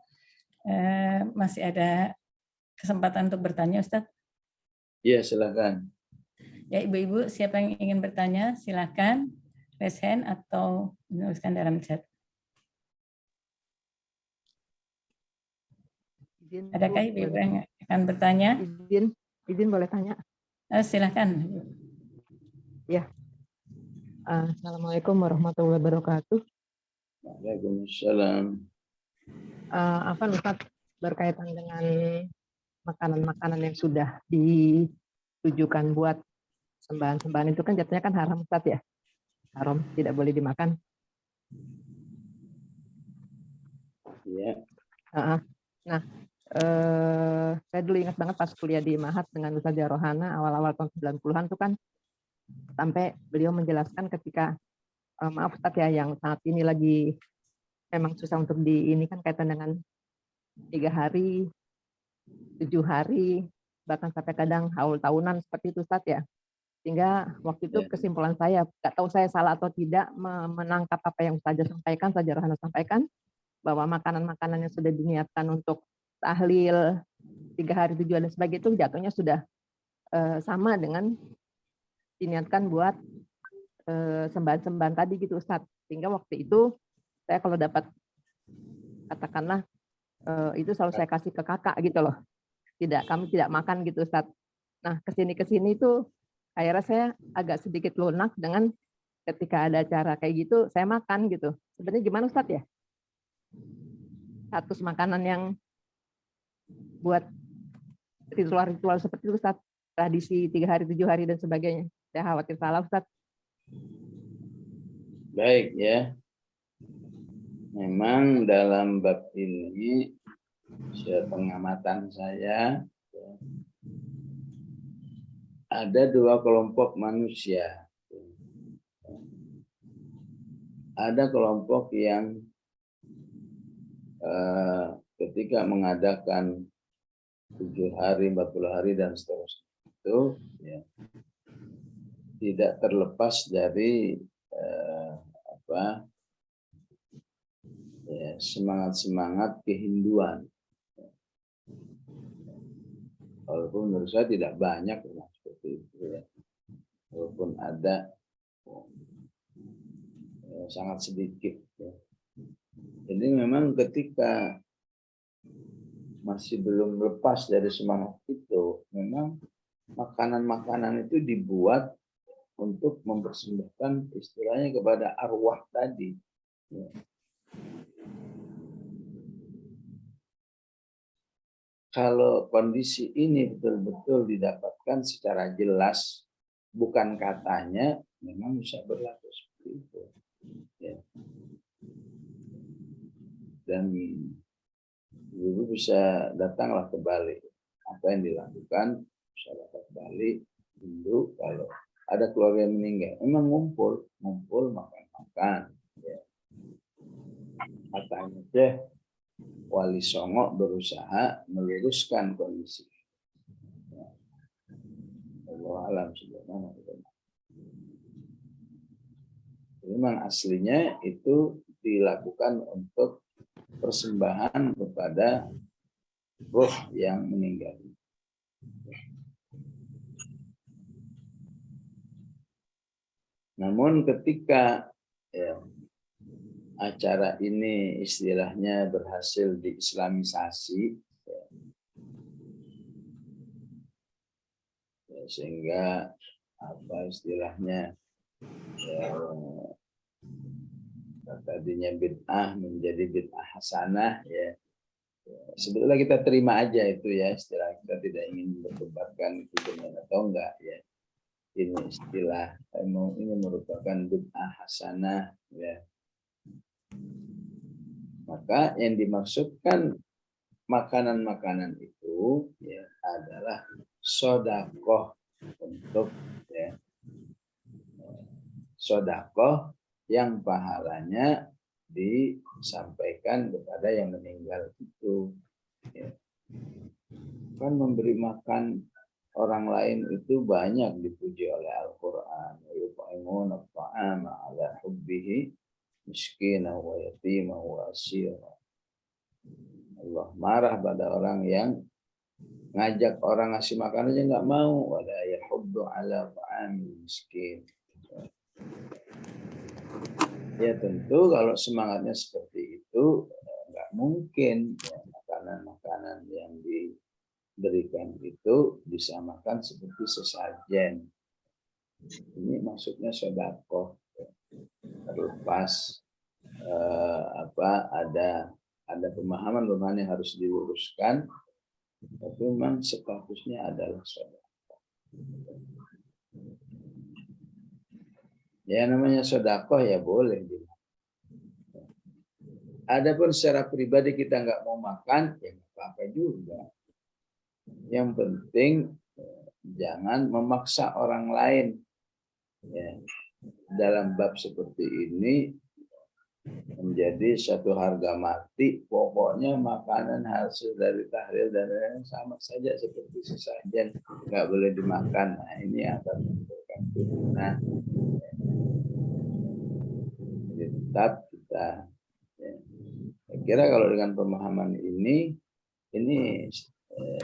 B: Masih ada kesempatan untuk bertanya Ustaz?
A: Ya, silakan.
B: Ya, ibu-ibu siapa yang ingin bertanya silakan raise hand atau menuliskan dalam chat. Adakah ibu-ibu yang akan bertanya?
C: Izin boleh tanya?
B: Silakan.
C: Ya. Assalamualaikum warahmatullahi wabarakatuh.
A: Waalaikumsalam.
C: Ustaz, berkaitan dengan makanan-makanan yang sudah ditujukan buat sembahan-sembahan itu kan jatuhnya kan haram Ustaz ya? Haram, tidak boleh dimakan.
A: Ya.
C: Nah, saya dulu ingat banget pas kuliah di Mahat dengan Ustazah Rohana awal-awal tahun 90-an itu kan sampai beliau menjelaskan ketika maaf Ustaz ya, yang saat ini lagi memang susah untuk ini kan kaitan dengan 3 hari, 7 hari, bahkan sampai kadang haul tahunan seperti itu Ustaz ya. Sehingga waktu itu
A: Ya.
C: kesimpulan saya, nggak tahu saya salah atau tidak menangkap apa yang Ustazah sampaikan, Ustazah Rohana sampaikan, bahwa makanan-makanan yang sudah diniatkan untuk tahlil 3 hari 7 hari dan sebagainya itu jatuhnya sudah sama dengan diniatkan buat sembahan-sembahan tadi gitu Ustaz. Sehingga waktu itu saya kalau dapat katakanlah itu selalu saya kasih ke kakak gitu loh. Kami tidak makan gitu Ustaz. Nah, kesini itu akhirnya saya agak sedikit lunak dengan ketika ada acara kayak gitu saya makan gitu. Sebenarnya gimana Ustaz ya? Status makanan yang buat ritual-ritual seperti itu Ustaz, tradisi 3 hari 7 hari dan sebagainya. Saya khawatir salah Ustaz.
A: Baik ya. Memang dalam bab ini sepengamatan saya ada 2 kelompok manusia. Ada kelompok yang ketika mengadakan 7 hari, 40 hari dan seterusnya itu ya, tidak terlepas dari semangat-semangat kehinduan. Walaupun menurut saya tidak banyak seperti itu ya. Walaupun ada sangat sedikit ya. Jadi memang ketika masih belum lepas dari semangat itu, memang makanan-makanan itu dibuat untuk mempersembahkan istilahnya kepada arwah tadi. Ya. Kalau kondisi ini betul-betul didapatkan secara jelas, bukan katanya, memang bisa berlaku seperti itu. Ya. Dan ibu bisa datanglah ke Bali. Apa yang dilakukan, bisa datang ke Bali, dulu kalau ada keluarga yang meninggal, memang ngumpul makan-makan. Ya. Katanya deh, Wali Songo berusaha meluruskan kondisi. Ya. Allah alam subhanahu wa ta'ala. Memang aslinya itu dilakukan untuk persembahan kepada roh yang meninggal. Namun ketika ya, acara ini istilahnya berhasil diislamisasi, ya, sehingga apa istilahnya ya, tadinya bid'ah menjadi bid'ah hasanah ya. Sebetulnya kita terima aja itu ya, istilah kita tidak ingin berdebatkan itu benar atau enggak ya. Ini istilah ini merupakan bid'ah hasanah ya. Maka yang dimaksudkan makanan-makanan itu ya adalah sedekah untuk ya, sedekah yang pahalanya disampaikan kepada yang meninggal itu. Ya. Kan memberi makan orang lain itu banyak dipuji oleh Al-Quran. Yut'imuna at-ta'ama ala hubbihi miskina wa yatima wa asira. Allah marah pada orang yang ngajak orang ngasih makan aja nggak mau. Wala yahuddu ala ta'amil miskin. Ya tentu kalau semangatnya seperti itu nggak mungkin ya, makanan-makanan yang diberikan itu disamakan seperti sesajen. Ini maksudnya sedekah. Terlepas ada pemahaman yang harus diluruskan, tapi memang statusnya adalah sedekah. Ya namanya sedekah ya boleh. Adapun secara pribadi kita nggak mau makan, ya nggak apa-apa juga. Yang penting jangan memaksa orang lain. Ya. dalam bab seperti ini menjadi satu harga mati, pokoknya makanan hasil dari tahlil dan lain-lain sama saja seperti sesajen, nggak boleh dimakan. Nah, ini akan menimbulkan fitnah. Jadi tetap kita, ya, saya kira kalau dengan pemahaman ini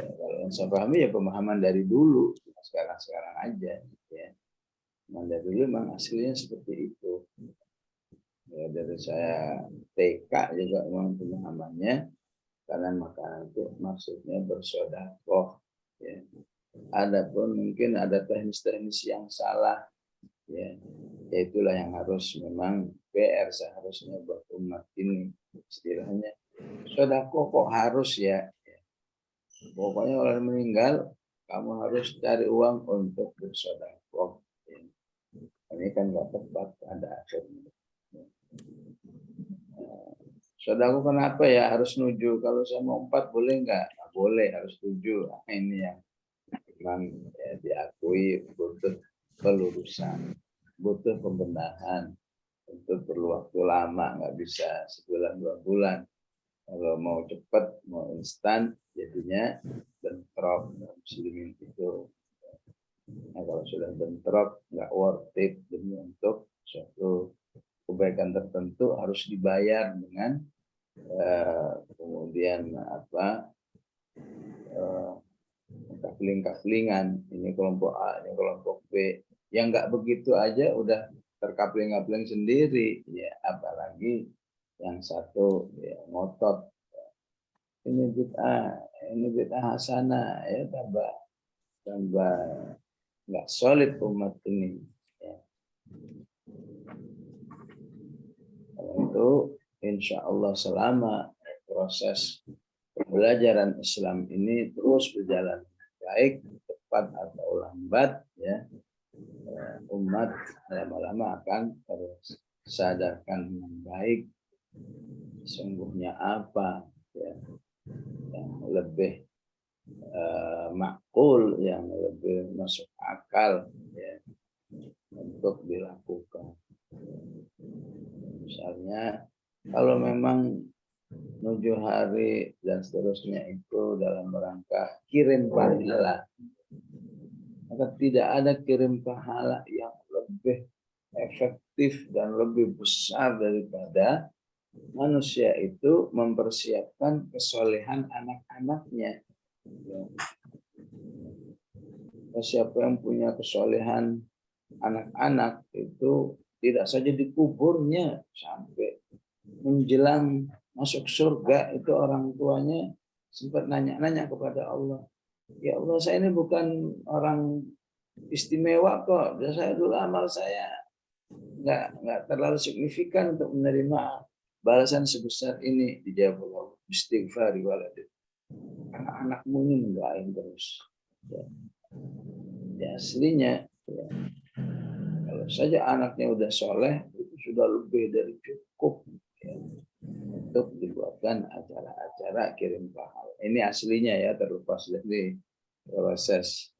A: kalau yang saya pahami ya pemahaman dari dulu, sekarang aja, ya. Nah, dari dulu memang aslinya seperti itu. Ya, dari saya TK juga memang pemahamannya karena makanan itu maksudnya bersedekah. Ya. Adapun mungkin ada teknis-teknis yang salah, ya, itulah yang harus memang PR seharusnya buat umat ini, istilahnya sedekah kok harus ya. Pokoknya orang meninggal kamu harus cari uang untuk bersedekah. Ya. Ini kan nggak tepat pada akhirnya. Saudaraku kenapa ya harus nuju? Kalau saya mau 4 boleh nggak? Nggak boleh, harus 7. Nah, ini yang memang ya, diakui butuh pelurusan, butuh pembenahan, untuk perlu waktu lama, nggak bisa sebulan 2 bulan. Kalau mau cepat, mau instan, jadinya bentrok muslimin itu. Nah, kalau sudah bentrok, nggak worth it demi untuk suatu kebaikan tertentu harus dibayar dengan kemudian kapling-kaplingan, ini kelompok A, ini kelompok B, yang nggak begitu aja udah terkapling-kapling sendiri, ya apalagi yang satu ya ngotot ini bid'ah hasanah, ya tambah nggak solid umat ini. Ya. Untuk insya Allah selama proses pembelajaran Islam ini terus berjalan baik, cepat atau lambat, ya umat lama-lama akan tersadarkan dengan baik sesungguhnya apa, ya, yang lebih makul, yang lebih masuk akal, ya, untuk dilakukan. Misalnya kalau memang 7 hari dan seterusnya itu dalam rangka kirim pahala, maka tidak ada kirim pahala yang lebih efektif dan lebih besar daripada manusia itu mempersiapkan kesolehan anak-anaknya. Siapa yang punya kesolehan anak-anak itu tidak saja di kuburnya, sampai menjelang masuk surga itu orang tuanya sempat nanya-nanya kepada Allah, ya Allah, saya ini bukan orang istimewa kok, saya dulu amal saya nggak terlalu signifikan untuk menerima balasan sebesar ini. Dijawab Allah, istighfari waladid, anak-anakmu ini mendoain terus. Ya aslinya, ya, kalau saja anaknya udah soleh itu sudah lebih dari cukup, ya, untuk dibuatkan acara-acara kirim pahala. Ini aslinya ya, terlepas dari proses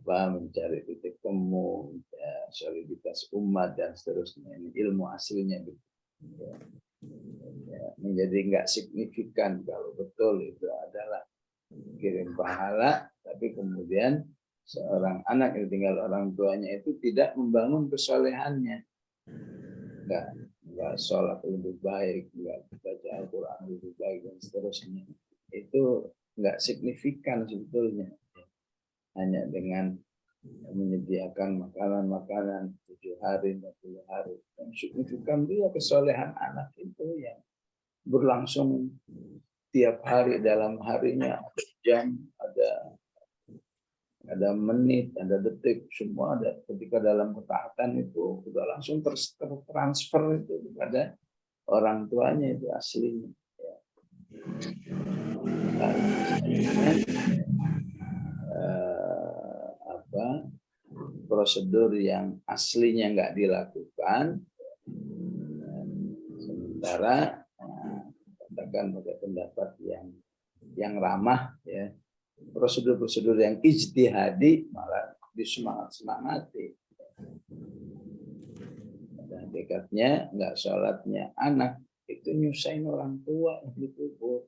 A: mencari titik temu, ya, soliditas umat dan seterusnya. Ini ilmu aslinya gitu. Ya, menjadi nggak signifikan kalau betul itu adalah kirim pahala, tapi kemudian seorang anak yang tinggal orang tuanya itu tidak membangun kesolehannya, nggak sholat lebih baik, nggak baca Al-Quran lebih baik dan seterusnya, itu nggak signifikan sebetulnya. Hanya dengan menyediakan makanan-makanan 7 hari, 40 hari, yang signifikan dia kesolehan anak itu yang berlangsung tiap hari, dalam harinya ada jam, ada menit, ada detik, semua ada. Ketika dalam ketaatan itu sudah langsung tertransfer itu kepada orang tuanya, itu aslinya. Ya. Prosedur yang aslinya nggak dilakukan, sementara katakan pada pendapat yang ramah, ya, prosedur-prosedur yang ijtihadi malah disemangat-semangati. hakikatnya nggak sholatnya anak itu nyusahin orang tua yang dikubur.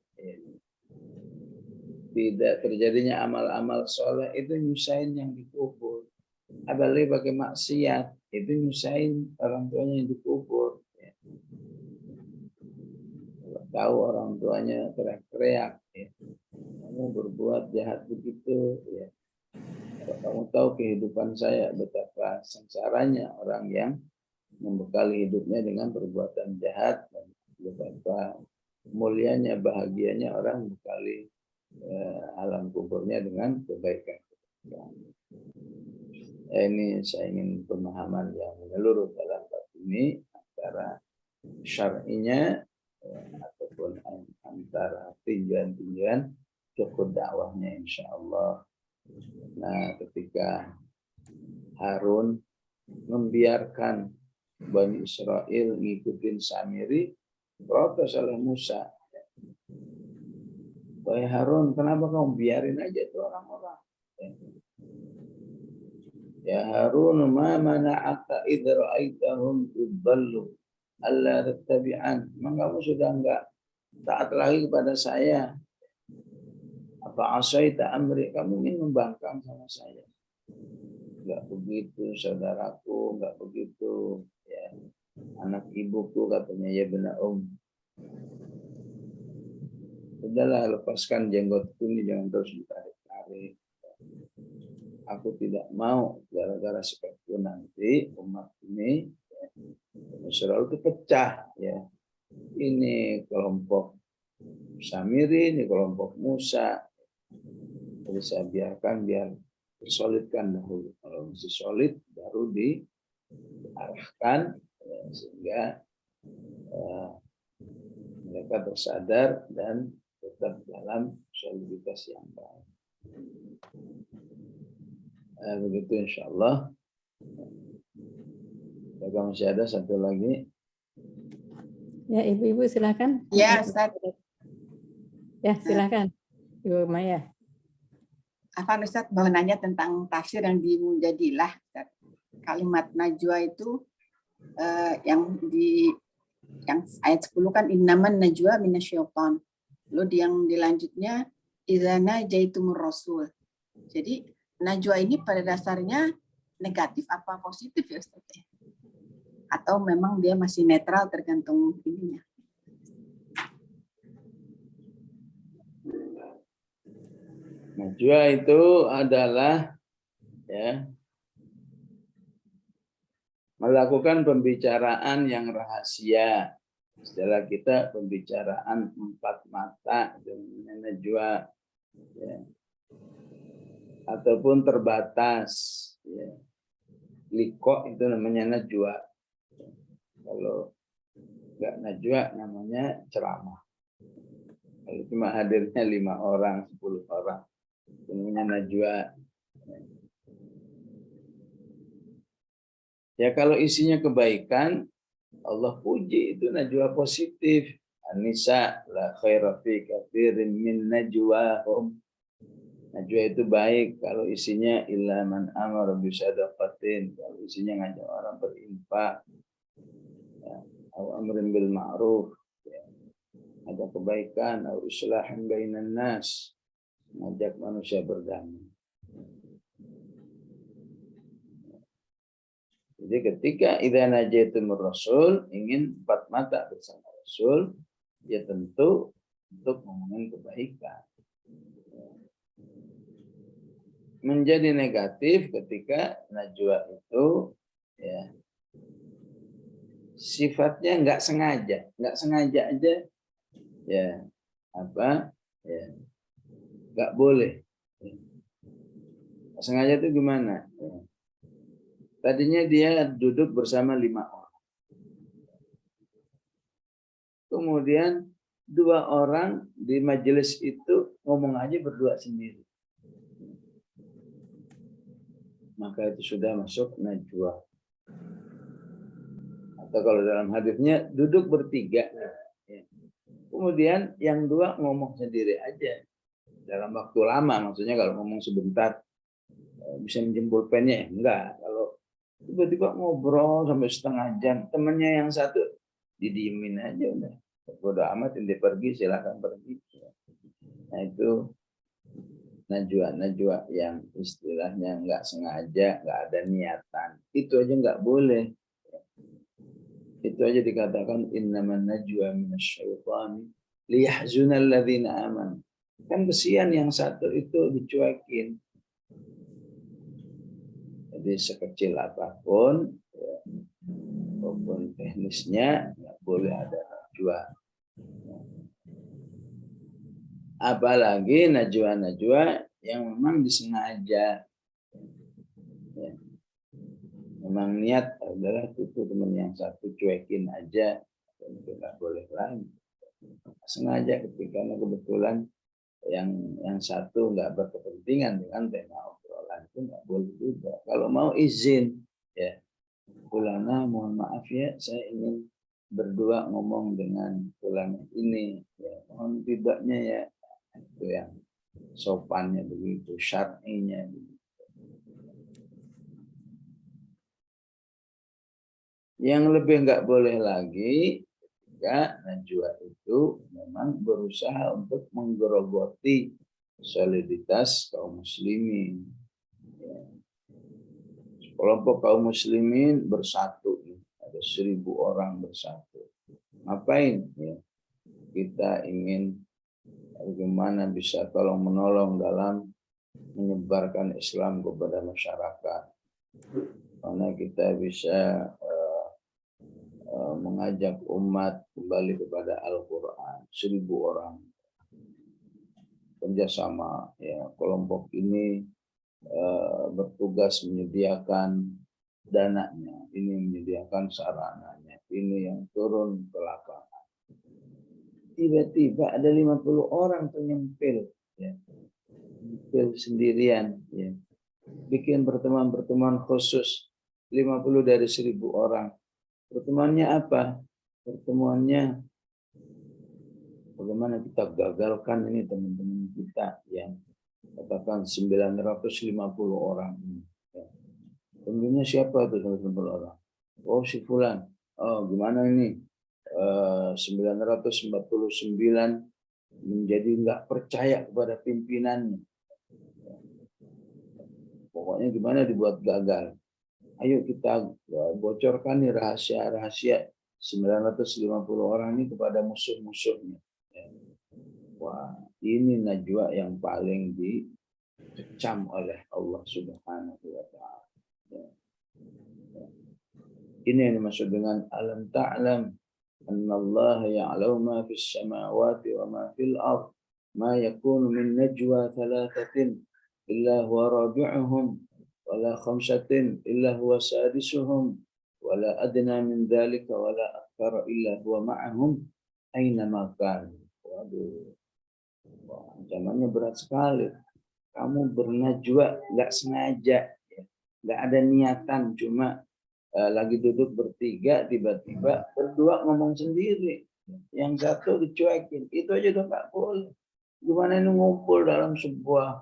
A: Tidak terjadinya amal-amal soleh itu nyusahin yang dikubur. Apalagi pakai maksiat itu nyusahin orang tuanya yang dikubur. Kalau tahu orang tuanya teriak-teriak, kamu berbuat jahat begitu, ya. Kalau kamu tahu kehidupan saya betapa sengsaranya orang yang membekali hidupnya dengan perbuatan jahat, dan betapa mulianya, bahagianya orang membekali alam kuburnya dengan kebaikan. Ini saya ingin pemahaman yang menyeluruh dalam bab ini antara syar'inya ataupun antara tinjauan-tinjauan cukup dakwahnya insya Allah. Nah, ketika Harun membiarkan Bani Israel ngikutin Samiri, protes oleh Musa. Wahai Harun, kenapa kamu biarin aja itu orang-orang? Ya Harun, ma mana'aka idh ra'aitahum tudallu alla tattabi'an. Memang kamu sudah enggak taat lagi kepada saya. Apa asaita amri, kamu ingin membangkang sama saya. Enggak begitu saudaraku, enggak begitu ya. Anak ibuku katanya, ya benar Sudahlah, lepaskan jenggotku ini, jangan terus ditarik-tarik. Aku tidak mau gara-gara seperti nanti umat ini Israel itu pecah ya. Ini kelompok Samiri, ini kelompok Musa. Jadi saya biarkan biar disolidkan dahulu. Kalau masih solid baru diarahkan ya, sehingga mereka tersadar dan tetap dalam soliditas yang baik. Begitu insya Allah. Apakah masih ada satu lagi?
B: Ya, Ibu-ibu silakan.
D: Ya, Ustaz.
B: Ya, silakan. Ibu Maya.
D: Afan Ustaz mau nanya tentang tafsir yang di Mujadilah. Ustaz. Kalimat najwa itu yang ayat 10 kan innaman najwa minasyaiton. Lalu yang dilanjutnya idzana jaitumur rasul. Jadi najwa ini pada dasarnya negatif apa positif ya Ustaz? Atau memang dia masih netral tergantung ininya?
A: Najwa itu adalah ya melakukan pembicaraan yang rahasia. Istilah kita pembicaraan empat mata dengan najwa ya. Ataupun terbatas ya. Liko itu namanya najwa. Kalau enggak najwa namanya ceramah. Kalau cuma hadirnya 5 orang, 10 orang, itu namanya najwa. Ya kalau isinya kebaikan, Allah puji itu najwa positif. An-Nisa la khaira fi katsirin min najwahum. Najwa itu baik kalau isinya illa man amara bi shadaqatin, kalau isinya ngajak orang berinfak. Ya, au amrin bil ma'ruf, ya. Ngajak kebaikan, au islahin bainan nas, ngajak manusia berdamai. Jadi ketika idza najaitumur rasul, ingin empat mata bersama Rasul, ya tentu untuk ngomongin kebaikan. Menjadi negatif ketika najwa itu ya sifatnya nggak sengaja aja ya apa ya nggak boleh. Sengaja itu gimana? Ya. Tadinya dia duduk bersama 5 orang. Kemudian 2 orang di majelis itu ngomong aja berdua sendiri. Maka itu sudah masuk najwa. Atau kalau dalam hadisnya duduk bertiga. Ya. Kemudian yang 2 ngomong sendiri aja. Dalam waktu lama, maksudnya kalau ngomong sebentar bisa menjemput pennya. Enggak. Kalau Tiba-tiba ngobrol sampai setengah jam. Temennya yang satu didiemin aja udah. Bodo amat, inti pergi silakan pergi. Nah itu najwa yang istilahnya nggak sengaja, nggak ada niatan. Itu aja nggak boleh. Itu aja dikatakan innaman najwa minasyaitani liyahzunal ladzina amanu. Kan kesian yang satu itu dicuekin. Jadi sekecil apapun, ya, apapun teknisnya, nggak boleh ada najwa. Apalagi najwa yang memang disengaja. Ya. Memang niat adalah itu teman yang satu cuekin aja, itu nggak boleh lagi. Sengaja ketika kebetulan yang satu nggak berkepentingan dengan tema obrolan itu nggak boleh juga. Kalau mau izin, ya, ulama mohon maaf ya, saya ingin berdua ngomong dengan ulama ini, ya, mohon tidaknya ya, itu yang sopannya begitu, syar'inya begitu. Yang lebih nggak boleh lagi ketika najwa itu memang berusaha untuk menggerogoti soliditas kaum muslimin. Ya. Kelompok kaum muslimin bersatu, ada 1000 orang bersatu. Ngapain? Ya. Kita ingin bagaimana bisa tolong menolong dalam menyebarkan Islam kepada masyarakat. Karena kita bisa mengajak umat kembali kepada Al-Quran. 1000 orang kerjasama, ya, kelompok ini bertugas menyediakan dananya, ini menyediakan sarananya, ini yang turun ke lapangan. Tiba-tiba ada 50 orang penyempil, ya, penyempil sendirian, ya, bikin pertemuan-pertemuan khusus 50 dari 1000 orang. Pertemuannya apa? Pertemuannya bagaimana kita gagalkan ini teman-teman kita yang katakan 950 orang ini. Tentunya siapa itu 950 orang? Oh, si Fulan. Oh, gimana ini? 949 menjadi nggak percaya kepada pimpinannya. Pokoknya gimana dibuat gagal. Ayo kita bocorkan nih rahasia-rahasia 950 orang ini kepada musuh-musuhnya. Wah, ini najwa yang paling dikecam oleh Allah Subhanahu wa Ta'ala. Ini yang dimaksud dengan alam ta'lam annallaha ya'lamu ma fis samawati wa ma fil ard ma yakunu min najwa thalathatin illa huwa rabi'uhum wala khamsatin illa huwa sadisuhum wala adna min dhalika wala akthara illa huwa ma'ahum aina ma kanu. Waduh, ancamannya berat sekali. Kamu bernajwa nggak sengaja, ya, nggak ada niatan, cuma lagi duduk bertiga, tiba-tiba berdua ngomong sendiri, yang satu dicuekin, itu aja udah nggak boleh. Gimana ini ngumpul dalam sebuah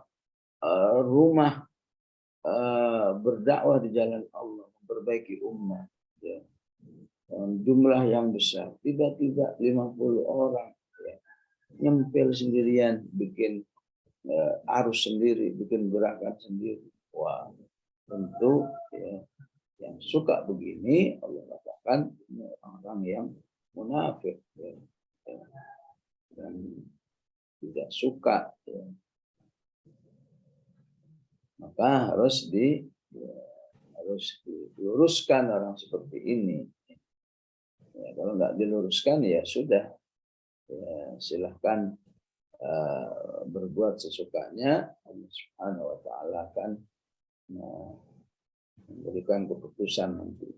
A: rumah berdakwah di jalan Allah, memperbaiki umat, ya, jumlah yang besar, tiba-tiba 50 orang, ya, nyempil sendirian, bikin arus sendiri, bikin gerakan sendiri. Wah, tentu, ya, yang suka begini Allah katakan orang yang munafik, ya, dan tidak suka, ya. Maka harus diluruskan orang seperti ini. Ya, kalau nggak diluruskan ya sudah, ya, silahkan berbuat sesukanya. Allah Subhanahu wa Ta'ala akan memberikan keputusan nanti.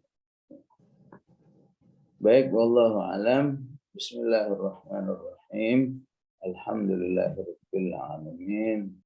A: Baik, wallahu alam. Bismillahirrahmanirrahim. Alhamdulillahirabbil alamin.